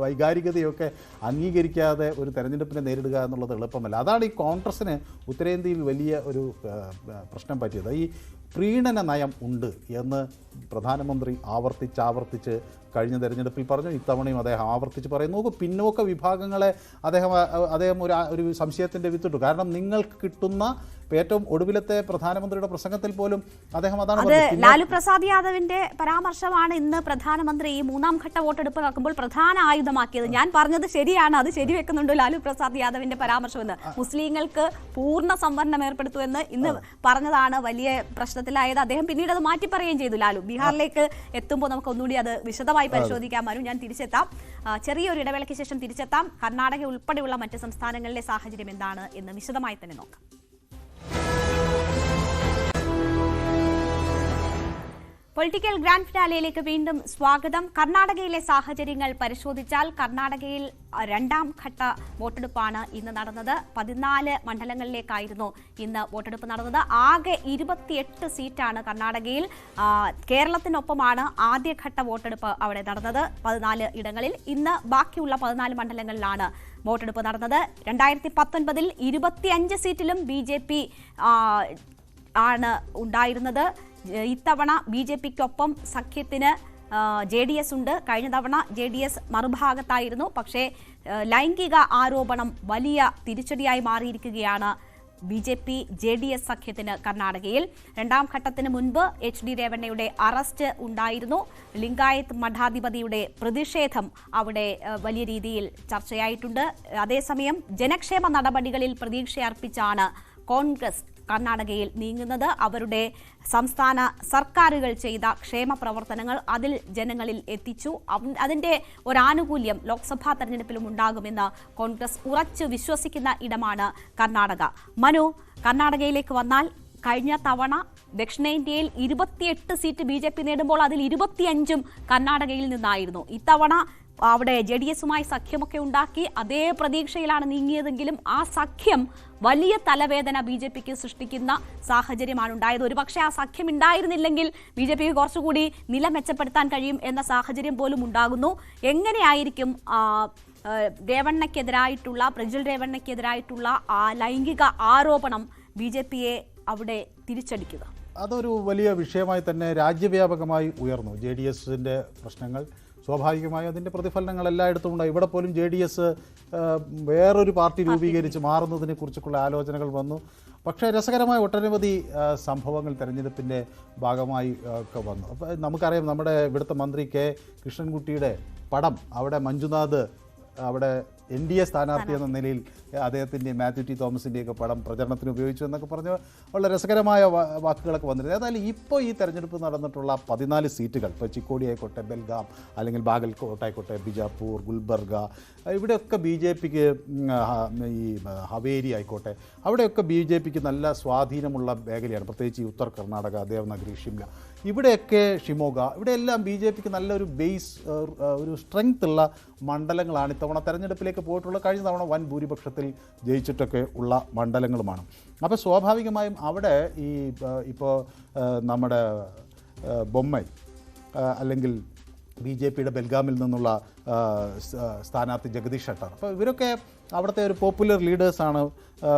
വൈകാരികതയൊക്കെ അംഗീകരിക്കാതെ ഒരു തെരഞ്ഞെടുപ്പിനെ നേരിടുക എന്നുള്ളത് എളുപ്പമല്ല. അതാണ് ഈ കോൺഗ്രസ്സിന് ഉത്തരേന്ത്യയിൽ വലിയ ഒരു പ്രശ്നം പറ്റിയത്. ഈ പ്രീണന നയം ഉണ്ട് എന്ന് പ്രധാനമന്ത്രി ആവർത്തിച്ച് കഴിഞ്ഞ തെരഞ്ഞെടുപ്പിൽ പറഞ്ഞു. ഇത്തവണയും അദ്ദേഹം ആവർത്തിച്ച് പറയുന്നു. നോക്കൂ, പിന്നോക്ക വിഭാഗങ്ങളെ അദ്ദേഹം ഒരു സംശയത്തിൻ്റെ വിത്തിട്ടു. കാരണം നിങ്ങൾക്ക് കിട്ടുന്ന ഏറ്റവും ഒടുവിലത്തെ പ്രധാനമന്ത്രിയുടെ പ്രസംഗത്തിൽ പോലും അദ്ദേഹം അതാണ് പറഞ്ഞത്.
ലാലു പ്രസാദ് യാദവിന്റെ പരാമർശമാണ് ഇന്ന് പ്രധാനമന്ത്രി ഈ മൂന്നാം ഘട്ട വോട്ടെടുപ്പ് നടക്കുമ്പോൾ പ്രധാന ആയുധമാക്കിയത്. ഞാൻ പറഞ്ഞത് ശരിയാണ്, അത് ശരിവെക്കുന്നുണ്ട് ലാലു പ്രസാദ് യാദവിന്റെ പരാമർശമെന്ന്. മുസ്ലിങ്ങൾക്ക് പൂർണ്ണ സംവരണം ഏർപ്പെടുത്തുമെന്ന് ഇന്ന് പറഞ്ഞതാണ് വലിയ പ്രശ്നത്തിലായത്. അദ്ദേഹം പിന്നീട് അത് മാറ്റി പറയുകയും ചെയ്തു. ലാലു ബീഹാറിലേക്ക് എത്തുമ്പോൾ നമുക്ക് ഒന്നുകൂടി അത് വിശദമായി പരിശോധിക്കാൻ വരും. ഞാൻ തിരിച്ചെത്താം, ചെറിയൊരു ഇടവേളയ്ക്ക് ശേഷം തിരിച്ചെത്താം. കർണാടക ഉൾപ്പെടെയുള്ള മറ്റ് സംസ്ഥാനങ്ങളിലെ സാഹചര്യം എന്താണ് എന്ന് വിശദമായി തന്നെ നോക്കാം. പൊളിറ്റിക്കൽ ഗ്രാൻഡ് ഫിനാലെയിലേക്ക് വീണ്ടും സ്വാഗതം. കർണാടകയിലെ സാഹചര്യങ്ങൾ പരിശോധിച്ചാൽ കർണാടകയിൽ രണ്ടാം ഘട്ട വോട്ടെടുപ്പാണ് ഇന്ന് നടന്നത്. 14 മണ്ഡലങ്ങളിലേക്കായിരുന്നു ഇന്ന് വോട്ടെടുപ്പ് നടന്നത്. ആകെ 28 സീറ്റാണ് കർണാടകയിൽ. കേരളത്തിനൊപ്പമാണ് ആദ്യഘട്ട വോട്ടെടുപ്പ് അവിടെ നടന്നത് 14 ഇടങ്ങളിൽ. ഇന്ന് ബാക്കിയുള്ള 14 മണ്ഡലങ്ങളിലാണ് വോട്ടെടുപ്പ് നടന്നത്. 2019 25 സീറ്റിലും BJP ആണ് ഉണ്ടായിരുന്നത്. ഇത്തവണ BJPക്കൊപ്പം സഖ്യത്തിന് JDS ഉണ്ട്. കഴിഞ്ഞ തവണ JDS മറുഭാഗത്തായിരുന്നു. പക്ഷേ ലൈംഗിക ആരോപണം വലിയ തിരിച്ചടിയായി മാറിയിരിക്കുകയാണ് BJP JDS സഖ്യത്തിന് കർണാടകയിൽ. രണ്ടാം ഘട്ടത്തിന് മുൻപ് HD രേവണ്ണയുടെ അറസ്റ്റ് ഉണ്ടായിരുന്നു. ലിംഗായത്ത് മഠാധിപതിയുടെ പ്രതിഷേധം അവിടെ വലിയ രീതിയിൽ ചർച്ചയായിട്ടുണ്ട്. അതേസമയം ജനക്ഷേമ നടപടികളിൽ പ്രതീക്ഷയർപ്പിച്ചാണ് കോൺഗ്രസ് കർണാടകയിൽ നീങ്ങുന്നത്. അവരുടെ സംസ്ഥാന സർക്കാരുകൾ ചെയ്ത ക്ഷേമ പ്രവർത്തനങ്ങൾ അതിൽ ജനങ്ങളിൽ എത്തിച്ചു. അതിന്റെ ഒരാനുകൂല്യം ലോക്സഭാ തെരഞ്ഞെടുപ്പിലും ഉണ്ടാകുമെന്ന് കോൺഗ്രസ് ഉറച്ചു വിശ്വസിക്കുന്ന ഇടമാണ് കർണാടക. മനു, കർണാടകയിലേക്ക് വന്നാൽ കഴിഞ്ഞ തവണ ദക്ഷിണേന്ത്യയിൽ 28 സീറ്റ് BJP നേടുമ്പോൾ അതിൽ 25ഉം കർണാടകയിൽ നിന്നായിരുന്നു. ഇത്തവണ അവിടെ JDSുമായി സഖ്യമൊക്കെ ഉണ്ടാക്കി അതേ പ്രതീക്ഷയിലാണ് നീങ്ങിയതെങ്കിലും ആ സഖ്യം വലിയ തലവേദന BJPക്ക് സൃഷ്ടിക്കുന്ന സാഹചര്യമാണ് ഉണ്ടായത്. ഒരുപക്ഷെ ആ സഖ്യം ഉണ്ടായിരുന്നില്ലെങ്കിൽ BJPക്ക് കുറച്ചുകൂടി നില മെച്ചപ്പെടുത്താൻ കഴിയും എന്ന സാഹചര്യം പോലും ഉണ്ടാകുന്നു. എങ്ങനെയായിരിക്കും രേവണ്ണയ്ക്കെതിരായിട്ടുള്ള പ്രജ്വൽ രേവണ്ണയ്ക്കെതിരായിട്ടുള്ള ആ ലൈംഗിക ആരോപണം BJPയെ അവിടെ തിരിച്ചടിക്കുക?
അതൊരു വലിയ വിഷയമായി തന്നെ രാജ്യവ്യാപകമായി ഉയർന്നു. JDSന്റെ പ്രശ്നങ്ങൾ സ്വാഭാവികമായും അതിൻ്റെ പ്രതിഫലനങ്ങൾ എല്ലായിടത്തും ഉണ്ടായി. ഇവിടെ പോലും JDS വേറൊരു പാർട്ടി രൂപീകരിച്ച് മാറുന്നതിനെ കുറിച്ചുള്ള ആലോചനകൾ വന്നു. പക്ഷേ രസകരമായ ഒട്ടനവധി സംഭവങ്ങൾ തെരഞ്ഞെടുപ്പിൻ്റെ ഭാഗമായി ഒക്കെ വന്നു. അപ്പോൾ നമുക്കറിയാം, നമ്മുടെ ഇവിടുത്തെ മന്ത്രി K കൃഷ്ണൻകുട്ടിയുടെ പടം അവിടെ മഞ്ജുനാഥ് അവിടെ NDA സ്ഥാനാർത്ഥി എന്ന നിലയിൽ അദ്ദേഹത്തിൻ്റെ മാത്യു ടി തോമസിൻ്റെയൊക്കെ പടം പ്രചരണത്തിന് ഉപയോഗിച്ചു എന്നൊക്കെ പറഞ്ഞ് വളരെ രസകരമായ വാക്കുകളൊക്കെ വന്നിരുന്നു. ഏതായാലും ഇപ്പോൾ ഈ തെരഞ്ഞെടുപ്പ് നടന്നിട്ടുള്ള 14 സീറ്റുകൾ, ഇപ്പോൾ ചിക്കോടി ആയിക്കോട്ടെ, ബെൽഗാം അല്ലെങ്കിൽ ബാഗൽകോട്ട് ആയിക്കോട്ടെ, ബിജാപൂർ, ഗുൽബർഗ, ഇവിടെയൊക്കെ BJPക്ക് ഈ ഹവേരി ആയിക്കോട്ടെ, അവിടെയൊക്കെ BJPക്ക് നല്ല സ്വാധീനമുള്ള മേഖലയാണ്. പ്രത്യേകിച്ച് ഈ ഉത്തർ കർണാടക, ദേവനഗരി, ഷിംല, ഇവിടെയൊക്കെ ഷിമോഗ, ഇവിടെയെല്ലാം BJPക്ക് നല്ലൊരു ബേസ്, ഒരു സ്ട്രെങ്ത് ഉള്ള മണ്ഡലങ്ങളാണ് ഇത്തവണ തെരഞ്ഞെടുപ്പിലേക്ക് പോയിട്ടുള്ള. കഴിഞ്ഞ തവണ വൻ ഭൂരിപക്ഷത്തിൽ ജയിച്ചിട്ടൊക്കെ ഉള്ള മണ്ഡലങ്ങളുമാണ്. അപ്പോൾ സ്വാഭാവികമായും അവിടെ ഈ ഇപ്പോൾ നമ്മുടെ ബൊമ്മൈ അല്ലെങ്കിൽ BJPയുടെ ബെൽഗാമിൽ നിന്നുള്ള സ്ഥാനാർത്ഥി ജഗദീഷ് ഷട്ടർ, അപ്പോൾ ഇവരൊക്കെ അവിടുത്തെ ഒരു പോപ്പുലർ ലീഡേഴ്സാണ്.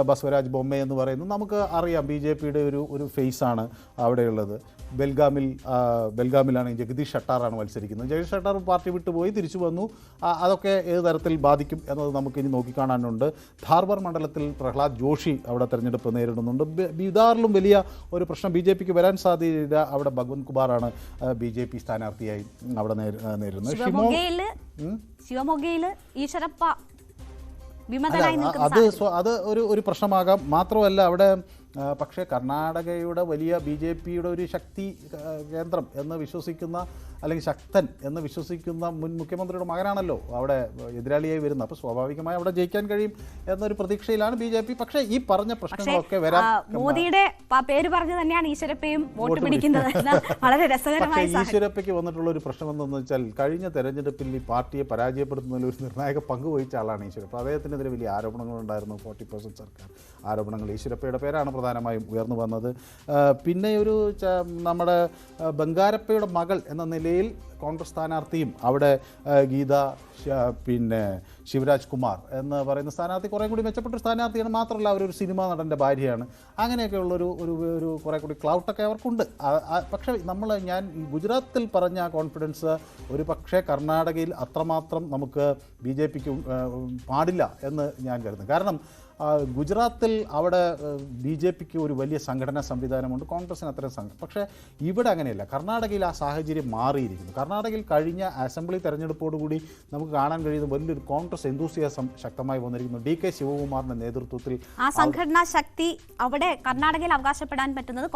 ബസവരാജ് ബൊമ്മൈ എന്ന് പറയുന്നത് നമുക്ക് അറിയാം, BJPയുടെ ഒരു ഫേസാണ് അവിടെയുള്ളത്. ബെൽഗാമിലാണ് ജഗദീഷ് ഷട്ടാറാണ് മത്സരിക്കുന്നത്. ജഗദീഷ് ഷട്ടാർ പാർട്ടി വിട്ടുപോയി തിരിച്ചു വന്നു. അതൊക്കെ ഏത് തരത്തിൽ ബാധിക്കും എന്നത് നമുക്കിനി നോക്കിക്കാണാനുണ്ട്. ധാർവാർ മണ്ഡലത്തിൽ പ്രഹ്ലാദ് ജോഷി അവിടെ തെരഞ്ഞെടുപ്പ് നേരിടുന്നുണ്ട്. ബീദാറിലും വലിയ ഒരു പ്രശ്നം BJPക്ക് വരാൻ സാധ്യത. അവിടെ ഭഗവന്ത് കുമാറാണ് BJP സ്ഥാനാർത്ഥിയായി അവിടെ നേരിടുന്നത്.
ശിവമൊഗ്ഗയിൽ ഈശ്വരപ്പ
അത് ഒരു പ്രശ്നമാകാം. മാത്രമല്ല അവിടെ പക്ഷേ കർണാടകയുടെ വലിയ BJPയുടെ ഒരു ശക്തി കേന്ദ്രം എന്ന് വിശ്വസിക്കുന്ന, അല്ലെങ്കിൽ ശക്തൻ എന്ന് വിശ്വസിക്കുന്ന മുൻ മുഖ്യമന്ത്രിയുടെ മകനാണല്ലോ അവിടെ എതിരാളിയായി വരുന്നത്. അപ്പോൾ സ്വാഭാവികമായി അവിടെ ജയിക്കാൻ കഴിയും എന്നൊരു പ്രതീക്ഷയിലാണ് BJP. പക്ഷേ ഈ പറഞ്ഞ പ്രശ്നങ്ങളൊക്കെ വരാം.
മോദിയുടെ പേര് പറഞ്ഞു തന്നെയാണ് ഈശ്വരപ്പയും വോട്ട് പിടിക്കുന്നത്. വളരെ രസകരമായ
ഈശ്വരപ്പയ്ക്ക് വന്നിട്ടുള്ള ഒരു പ്രശ്നം എന്തെന്ന് വെച്ചാൽ, കഴിഞ്ഞ തെരഞ്ഞെടുപ്പിൽ ഈ പാർട്ടിയെ പരാജയപ്പെടുത്തുന്നതിൽ ഒരു നിർണായക പങ്ക് വഹിച്ച ആളാണ് ഈശ്വരപ്പ. അദ്ദേഹത്തിനെതിരെ വലിയ ആരോപണങ്ങളുണ്ടായിരുന്നു. 40% സർക്കാർ ആരോപണങ്ങൾ. ഈശ്വരപ്പയുടെ പേരാണ് പ്രധാനമായും ഉയർന്നു വന്നത്. പിന്നെ ഒരു നമ്മുടെ ബംഗാരപ്പയുടെ മകൾ എന്ന നിലയിൽ കോൺഗ്രസ് സ്ഥാനാർത്ഥിയും അവിടെ ഗീത പിന്നെ ശിവരാജ് കുമാർ എന്ന് പറയുന്ന സ്ഥാനാർത്ഥി കുറേ കൂടി മെച്ചപ്പെട്ട സ്ഥാനാർത്ഥിയാണ്. മാത്രമല്ല അവരൊരു സിനിമാ നടൻ്റെ ഭാര്യയാണ്. അങ്ങനെയൊക്കെയുള്ളൊരു ഒരു കുറേ കൂടി ക്ലൗട്ടൊക്കെ അവർക്കുണ്ട്. പക്ഷേ ഞാൻ ഗുജറാത്തിൽ പറഞ്ഞ കോൺഫിഡൻസ് ഒരു പക്ഷേ കർണാടകയിൽ അത്രമാത്രം നമുക്ക് BJPക്ക് പാടില്ല എന്ന് ഞാൻ കരുതുന്നു. കാരണം ഗുജറാത്തിൽ അവിടെ BJPക്ക് ഒരു വലിയ സംഘടനാ സംവിധാനമുണ്ട്, കോൺഗ്രസിന് അത്രയും പക്ഷേ ഇവിടെ അങ്ങനെയല്ല. കർണാടകയിൽ ആ സാഹചര്യം മാറിയിരിക്കുന്നു. കർണാടകയിൽ കഴിഞ്ഞ അസംബ്ലി തെരഞ്ഞെടുപ്പോടുകൂടി നമുക്ക് കാണാൻ കഴിയുന്ന വലിയൊരു കോൺഗ്രസ് എന്തൂസിയാസം ശക്തമായി വന്നിരിക്കുന്നു. DK ശിവകുമാറിന്റെ നേതൃത്വത്തിൽ
ആ സംഘടനാ ശക്തി അവിടെ കർണാടകയിൽ അവകാശപ്പെടാൻ പറ്റുന്നത്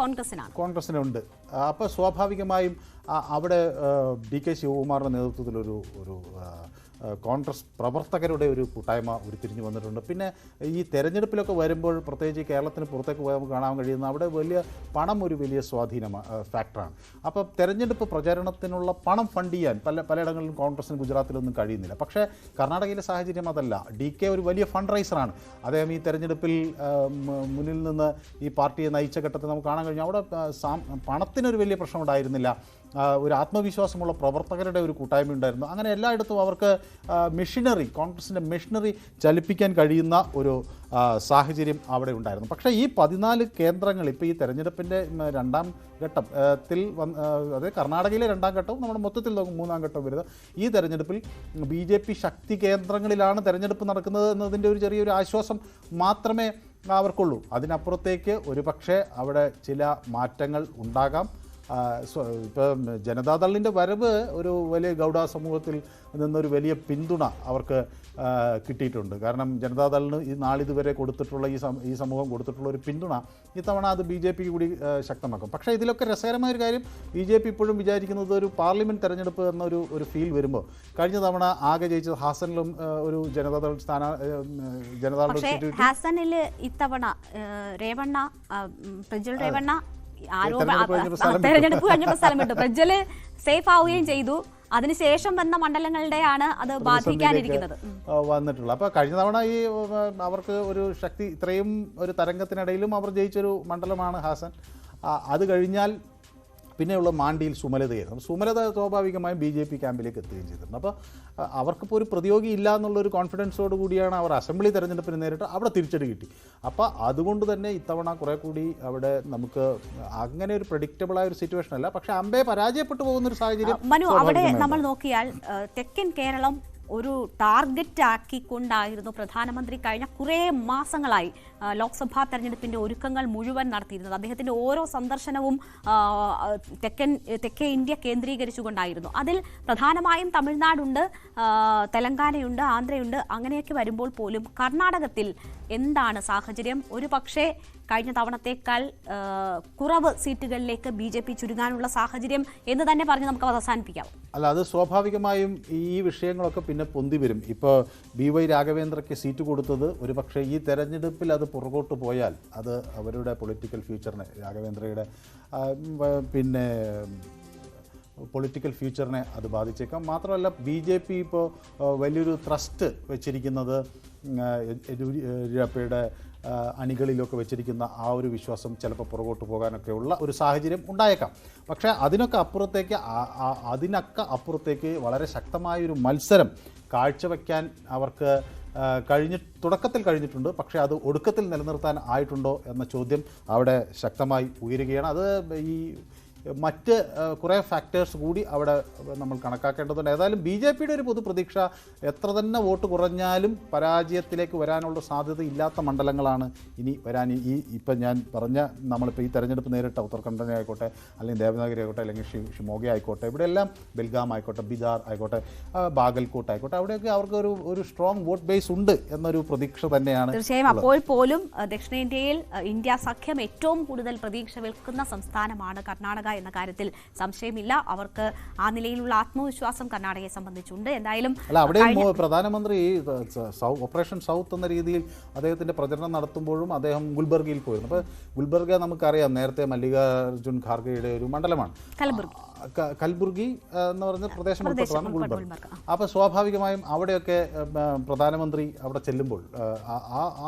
കോൺഗ്രസിനുണ്ട്.
അപ്പോൾ സ്വാഭാവികമായും അവിടെ DK ശിവകുമാറിന്റെ നേതൃത്വത്തിൽ ഒരു കോൺഗ്രസ് പ്രവർത്തകരുടെ ഒരു കൂട്ടായ്മ ഉരുത്തിരിഞ്ഞു വന്നിട്ടുണ്ട്. പിന്നെ ഈ തെരഞ്ഞെടുപ്പിലൊക്കെ വരുമ്പോൾ പ്രത്യേകിച്ച് കേരളത്തിന് പുറത്തേക്ക് പോയാൽ നമുക്ക് കാണാൻ കഴിയുന്ന അവിടെ പണം ഒരു വലിയ ഫാക്ടറാണ്. അപ്പോൾ തെരഞ്ഞെടുപ്പ് പ്രചരണത്തിനുള്ള പണം ഫണ്ട് ചെയ്യാൻ പലയിടങ്ങളിലും കോൺഗ്രസിന് ഗുജറാത്തിലൊന്നും കഴിയുന്നില്ല. പക്ഷേ കർണാടകയിലെ സാഹചര്യം അതല്ല. DK ഒരു വലിയ ഫണ്ട് റൈസറാണ്. അദ്ദേഹം ഈ തെരഞ്ഞെടുപ്പിൽ മുന്നിൽ നിന്ന് ഈ പാർട്ടിയെ നയിച്ച ഘട്ടത്തിൽ നമുക്ക് കാണാൻ കഴിഞ്ഞു അവിടെ പണത്തിനൊരു വലിയ പ്രശ്നം ഉണ്ടായിരുന്നില്ല. ഒരു ആത്മവിശ്വാസമുള്ള പ്രവർത്തകരുടെ ഒരു കൂട്ടായ്മ ഉണ്ടായിരുന്നു. അങ്ങനെ എല്ലായിടത്തും അവർക്ക് കോൺഗ്രസിൻ്റെ മെഷീനറി ചലിപ്പിക്കാൻ കഴിയുന്ന ഒരു സാഹചര്യം അവിടെ ഉണ്ടായിരുന്നു. പക്ഷേ ഈ 14 കേന്ദ്രങ്ങൾ ഇപ്പോൾ ഈ തെരഞ്ഞെടുപ്പിൻ്റെ രണ്ടാം ഘട്ടത്തിൽ അതായത് കർണാടകയിലെ രണ്ടാം ഘട്ടവും നമ്മുടെ മൊത്തത്തിൽ നോക്കും മൂന്നാം ഘട്ടവും വരുന്നത് ഈ തെരഞ്ഞെടുപ്പിൽ BJP ശക്തി കേന്ദ്രങ്ങളിലാണ് തെരഞ്ഞെടുപ്പ് നടക്കുന്നത് എന്നതിൻ്റെ ഒരു ചെറിയൊരു ആശ്വാസം മാത്രമേ അവർക്കുള്ളൂ. അതിനപ്പുറത്തേക്ക് ഒരു പക്ഷേ അവിടെ ചില മാറ്റങ്ങൾ ഉണ്ടാകാം. ഇപ്പം ജനതാദളിൻ്റെ വരവ് ഒരു വലിയ ഗൗഡ സമൂഹത്തിൽ നിന്നൊരു വലിയ പിന്തുണ അവർക്ക് കിട്ടിയിട്ടുണ്ട്. കാരണം ജനതാദളിന് ഈ നാളിതുവരെ കൊടുത്തിട്ടുള്ള ഈ സമൂഹം കൊടുത്തിട്ടുള്ള ഒരു പിന്തുണ ഇത്തവണ അത് BJPക്ക് കൂടി ശക്തമാക്കും. പക്ഷേ ഇതിലൊക്കെ രസകരമായൊരു കാര്യം BJP ഇപ്പോഴും വിചാരിക്കുന്നത് ഒരു പാർലമെൻറ്റ് തെരഞ്ഞെടുപ്പ് എന്നൊരു ഫീൽ വരുമ്പോൾ കഴിഞ്ഞ തവണ ആകെ ജയിച്ചത് ഹാസനിലും ഒരു ജനതാദൾ
ഹാസനിൽ ഇത്തവണ പ്രജ്വൽ രേവണ്ണ തെരഞ്ഞെടുപ്പ് കഴിഞ്ഞപ്പോൾ സ്ഥലം വിട്ടു. പ്രജ്വല് സേഫ് ആവുകയും ചെയ്തു. അതിനുശേഷം വന്ന മണ്ഡലങ്ങളുടെയാണ് അത് ബാധിക്കാനിരിക്കുന്നത്
വന്നിട്ടുള്ളത്. അപ്പോൾ കഴിഞ്ഞ തവണ ഈ അവർക്ക് ഒരു ശക്തി ഇത്രയും ഒരു തരംഗത്തിനിടയിലും അവർ ജയിച്ചൊരു മണ്ഡലമാണ് ഹാസൻ. അത് കഴിഞ്ഞാൽ പിന്നെയുള്ള മാണ്ടിയിൽ സുമലതയായിരുന്നു. സുമലത സ്വാഭാവികമായും BJP ക്യാമ്പിലേക്ക് എത്തുകയും ചെയ്തിട്ടുണ്ട്. അപ്പോൾ അവർക്കിപ്പോൾ ഒരു പ്രതിയോഗി ഇല്ല എന്നുള്ളൊരു കോൺഫിഡൻസോട് കൂടിയാണ് അവർ അസംബ്ലി തെരഞ്ഞെടുപ്പിന് നേരിട്ട് അവിടെ തിരിച്ചടി കിട്ടി. അപ്പോൾ അതുകൊണ്ട് തന്നെ ഇത്തവണ കുറേ കൂടി അവിടെ നമുക്ക് അങ്ങനെ ഒരു പ്രഡിക്റ്റബിളായ ഒരു സിറ്റുവേഷൻ അല്ല. പക്ഷേ അമ്പെ പരാജയപ്പെട്ടു പോകുന്നൊരു സാഹചര്യം
മനു അവിടെ നമ്മൾ നോക്കിയാൽ തെക്കൻ കേരളം ഒരു ടാർഗറ്റ് ആക്കിക്കൊണ്ടായിരുന്നു പ്രധാനമന്ത്രി കഴിഞ്ഞ കുറേ മാസങ്ങളായി ലോക്സഭാ തെരഞ്ഞെടുപ്പിന്റെ ഒരുക്കങ്ങൾ മുഴുവൻ നടത്തിയിരുന്നത്. അദ്ദേഹത്തിന്റെ ഓരോ സന്ദർശനവും തെക്കേ ഇന്ത്യ കേന്ദ്രീകരിച്ചുകൊണ്ടായിരുന്നു. അതിൽ പ്രധാനമായും തമിഴ്നാടുണ്ട്, തെലങ്കാനയുണ്ട്, ആന്ധ്രയുണ്ട്. അങ്ങനെയൊക്കെ വരുമ്പോൾ പോലും കർണാടകത്തിൽ എന്താണ് സാഹചര്യം? ഒരു പക്ഷേ കഴിഞ്ഞ തവണത്തേക്കാൾ കുറവ് സീറ്റുകളിലേക്ക് BJP ചുരുങ്ങാനുള്ള സാഹചര്യം എന്ന് തന്നെ പറഞ്ഞ് നമുക്ക് അവസാനിപ്പിക്കാം.
അല്ല, അത് സ്വാഭാവികമായും ഈ വിഷയങ്ങളൊക്കെ പിന്നെ പൊന്തി വരും. ഇപ്പോൾ BY രാഘവേന്ദ്രയ്ക്ക് സീറ്റ് കൊടുത്തത് ഒരു പക്ഷേ ഈ തെരഞ്ഞെടുപ്പിൽ അത് പുറകോട്ട് പോയാൽ അത് അവരുടെ പൊളിറ്റിക്കൽ ഫ്യൂച്ചറിനെ രാഘവേന്ദ്രയുടെ പിന്നെ പൊളിറ്റിക്കൽ ഫ്യൂച്ചറിനെ അത് ബാധിച്ചേക്കാം. മാത്രമല്ല BJP ഇപ്പോൾ വലിയൊരു ട്രസ്റ്റ് വെച്ചിരിക്കുന്നത് യെദ്യൂരപ്പയുടെ അണികളിലൊക്കെ വെച്ചിരിക്കുന്ന ആ ഒരു വിശ്വാസം ചിലപ്പോൾ പുറകോട്ട് പോകാനൊക്കെ ഉള്ള ഒരു സാഹചര്യം ഉണ്ടായേക്കാം. പക്ഷേ അതിനൊക്കെ അപ്പുറത്തേക്ക് വളരെ ശക്തമായൊരു മത്സരം കാഴ്ചവെക്കാൻ അവർക്ക് തുടക്കത്തിൽ കഴിഞ്ഞിട്ടുണ്ട്. പക്ഷേ അത് ഒടുക്കത്തിൽ നിലനിർത്താൻ ആയിട്ടുണ്ടോ എന്ന ചോദ്യം അവിടെ ശക്തമായി ഉയരുകയാണ്. അത് ഈ മറ്റ് കുറേ ഫാക്ടേഴ്സ് കൂടി അവിടെ നമ്മൾ കണക്കാക്കേണ്ടതുണ്ട്. ഏതായാലും BJPയുടെ ഒരു പൊതുപ്രതീക്ഷ എത്ര തന്നെ വോട്ട് കുറഞ്ഞാലും പരാജയത്തിലേക്ക് വരാനുള്ള സാധ്യത ഇല്ലാത്ത മണ്ഡലങ്ങളാണ് ഇനി വരാൻ. ഇപ്പം ഞാൻ പറഞ്ഞ നമ്മളിപ്പോൾ ഈ തെരഞ്ഞെടുപ്പ് നേരിട്ട ഉത്തർഖണ്ഡ് ആയിക്കോട്ടെ, അല്ലെങ്കിൽ ദേവനാഗരി ആയിക്കോട്ടെ, അല്ലെങ്കിൽ ഷിമോഗ ആയിക്കോട്ടെ, ഇവിടെയെല്ലാം ബെൽഗാം ആയിക്കോട്ടെ, ബിദാർ ആയിക്കോട്ടെ, ബാഗൽകോട്ട് ആയിക്കോട്ടെ, അവിടെയൊക്കെ അവർക്ക് ഒരു സ്ട്രോങ് വോട്ട് ബേസ് ഉണ്ട് എന്നൊരു പ്രതീക്ഷ തന്നെയാണ്.
തീർച്ചയായും അപ്പോൾ പോലും ദക്ഷിണേന്ത്യയിൽ ഇന്ത്യ സഖ്യം ഏറ്റവും കൂടുതൽ പ്രതീക്ഷ വെക്കുന്ന സംസ്ഥാനമാണ് കർണാടക എന്ന കാര്യത്തിൽ സംശയമില്ല. അവർക്ക് ആ നിലയിലുള്ള ആത്മവിശ്വാസം കർണാടകയെ സംബന്ധിച്ചുണ്ട്. എന്തായാലും
അവിടെയും പ്രധാനമന്ത്രി ഓപ്പറേഷൻ സൗത്ത് എന്ന രീതിയിൽ അദ്ദേഹത്തിന്റെ പ്രചരണം നടത്തുമ്പോഴും അദ്ദേഹം ഗുൽബർഗയിൽ പോയിരുന്നു. അപ്പോൾ ഗുൽബർഗ നമുക്കറിയാം, നേരത്തെ മല്ലികാർജുൻ ഖാർഗെയുടെ ഒരു മണ്ഡലമാണ്. കൽബുർഗി എന്ന് പറഞ്ഞ പ്രദേശം ഉൾപ്പെട്ടതാണ് ഗുൽബർഗ. അപ്പോൾ സ്വാഭാവികമായും അവിടെയൊക്കെ പ്രധാനമന്ത്രി അവിടെ ചെല്ലുമ്പോൾ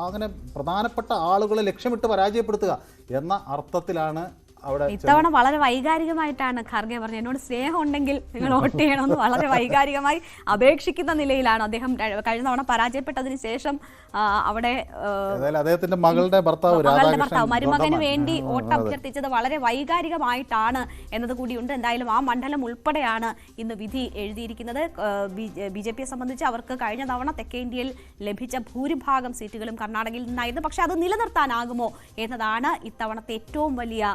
അങ്ങനെ പ്രധാനപ്പെട്ട ആളുകളെ ലക്ഷ്യമിട്ട് പരാജയപ്പെടുത്തുക എന്ന അർത്ഥത്തിലാണ് അവിടെ.
ഇത്തവണ വളരെ വൈകാരികമായിട്ടാണ് ഖാർഗെ പറഞ്ഞത്. എന്നോട് സ്നേഹം ഉണ്ടെങ്കിൽ നിങ്ങൾ വോട്ട് ചെയ്യണമെന്ന് വളരെ വൈകാരികമായി അപേക്ഷിക്കുന്ന നിലയിലാണ് അദ്ദേഹം. കഴിഞ്ഞ തവണ പരാജയപ്പെട്ടതിന് ശേഷം അവിടെ
അദ്ദേഹത്തിന്റെ മകളുടെ ഭർത്താവ്
മരുമകന് വേണ്ടി വോട്ട് അഭ്യർത്ഥിച്ചത് വളരെ വൈകാരികമായിട്ടാണ് എന്നത് കൂടിയുണ്ട്. എന്തായാലും ആ മണ്ഡലം ഉൾപ്പെടെയാണ് ഇന്ന് വിധി എഴുതിയിരിക്കുന്നത്. ബി.ജെ.പിയെ സംബന്ധിച്ച് അവർക്ക് കഴിഞ്ഞ തവണ തെക്കേ ഇന്ത്യയിൽ ലഭിച്ച ഭൂരിഭാഗം സീറ്റുകളും കർണാടകയിൽ നിന്നായിരുന്നു. പക്ഷെ അത് നിലനിർത്താനാകുമോ എന്നതാണ് ഇത്തവണത്തെ ഏറ്റവും വലിയ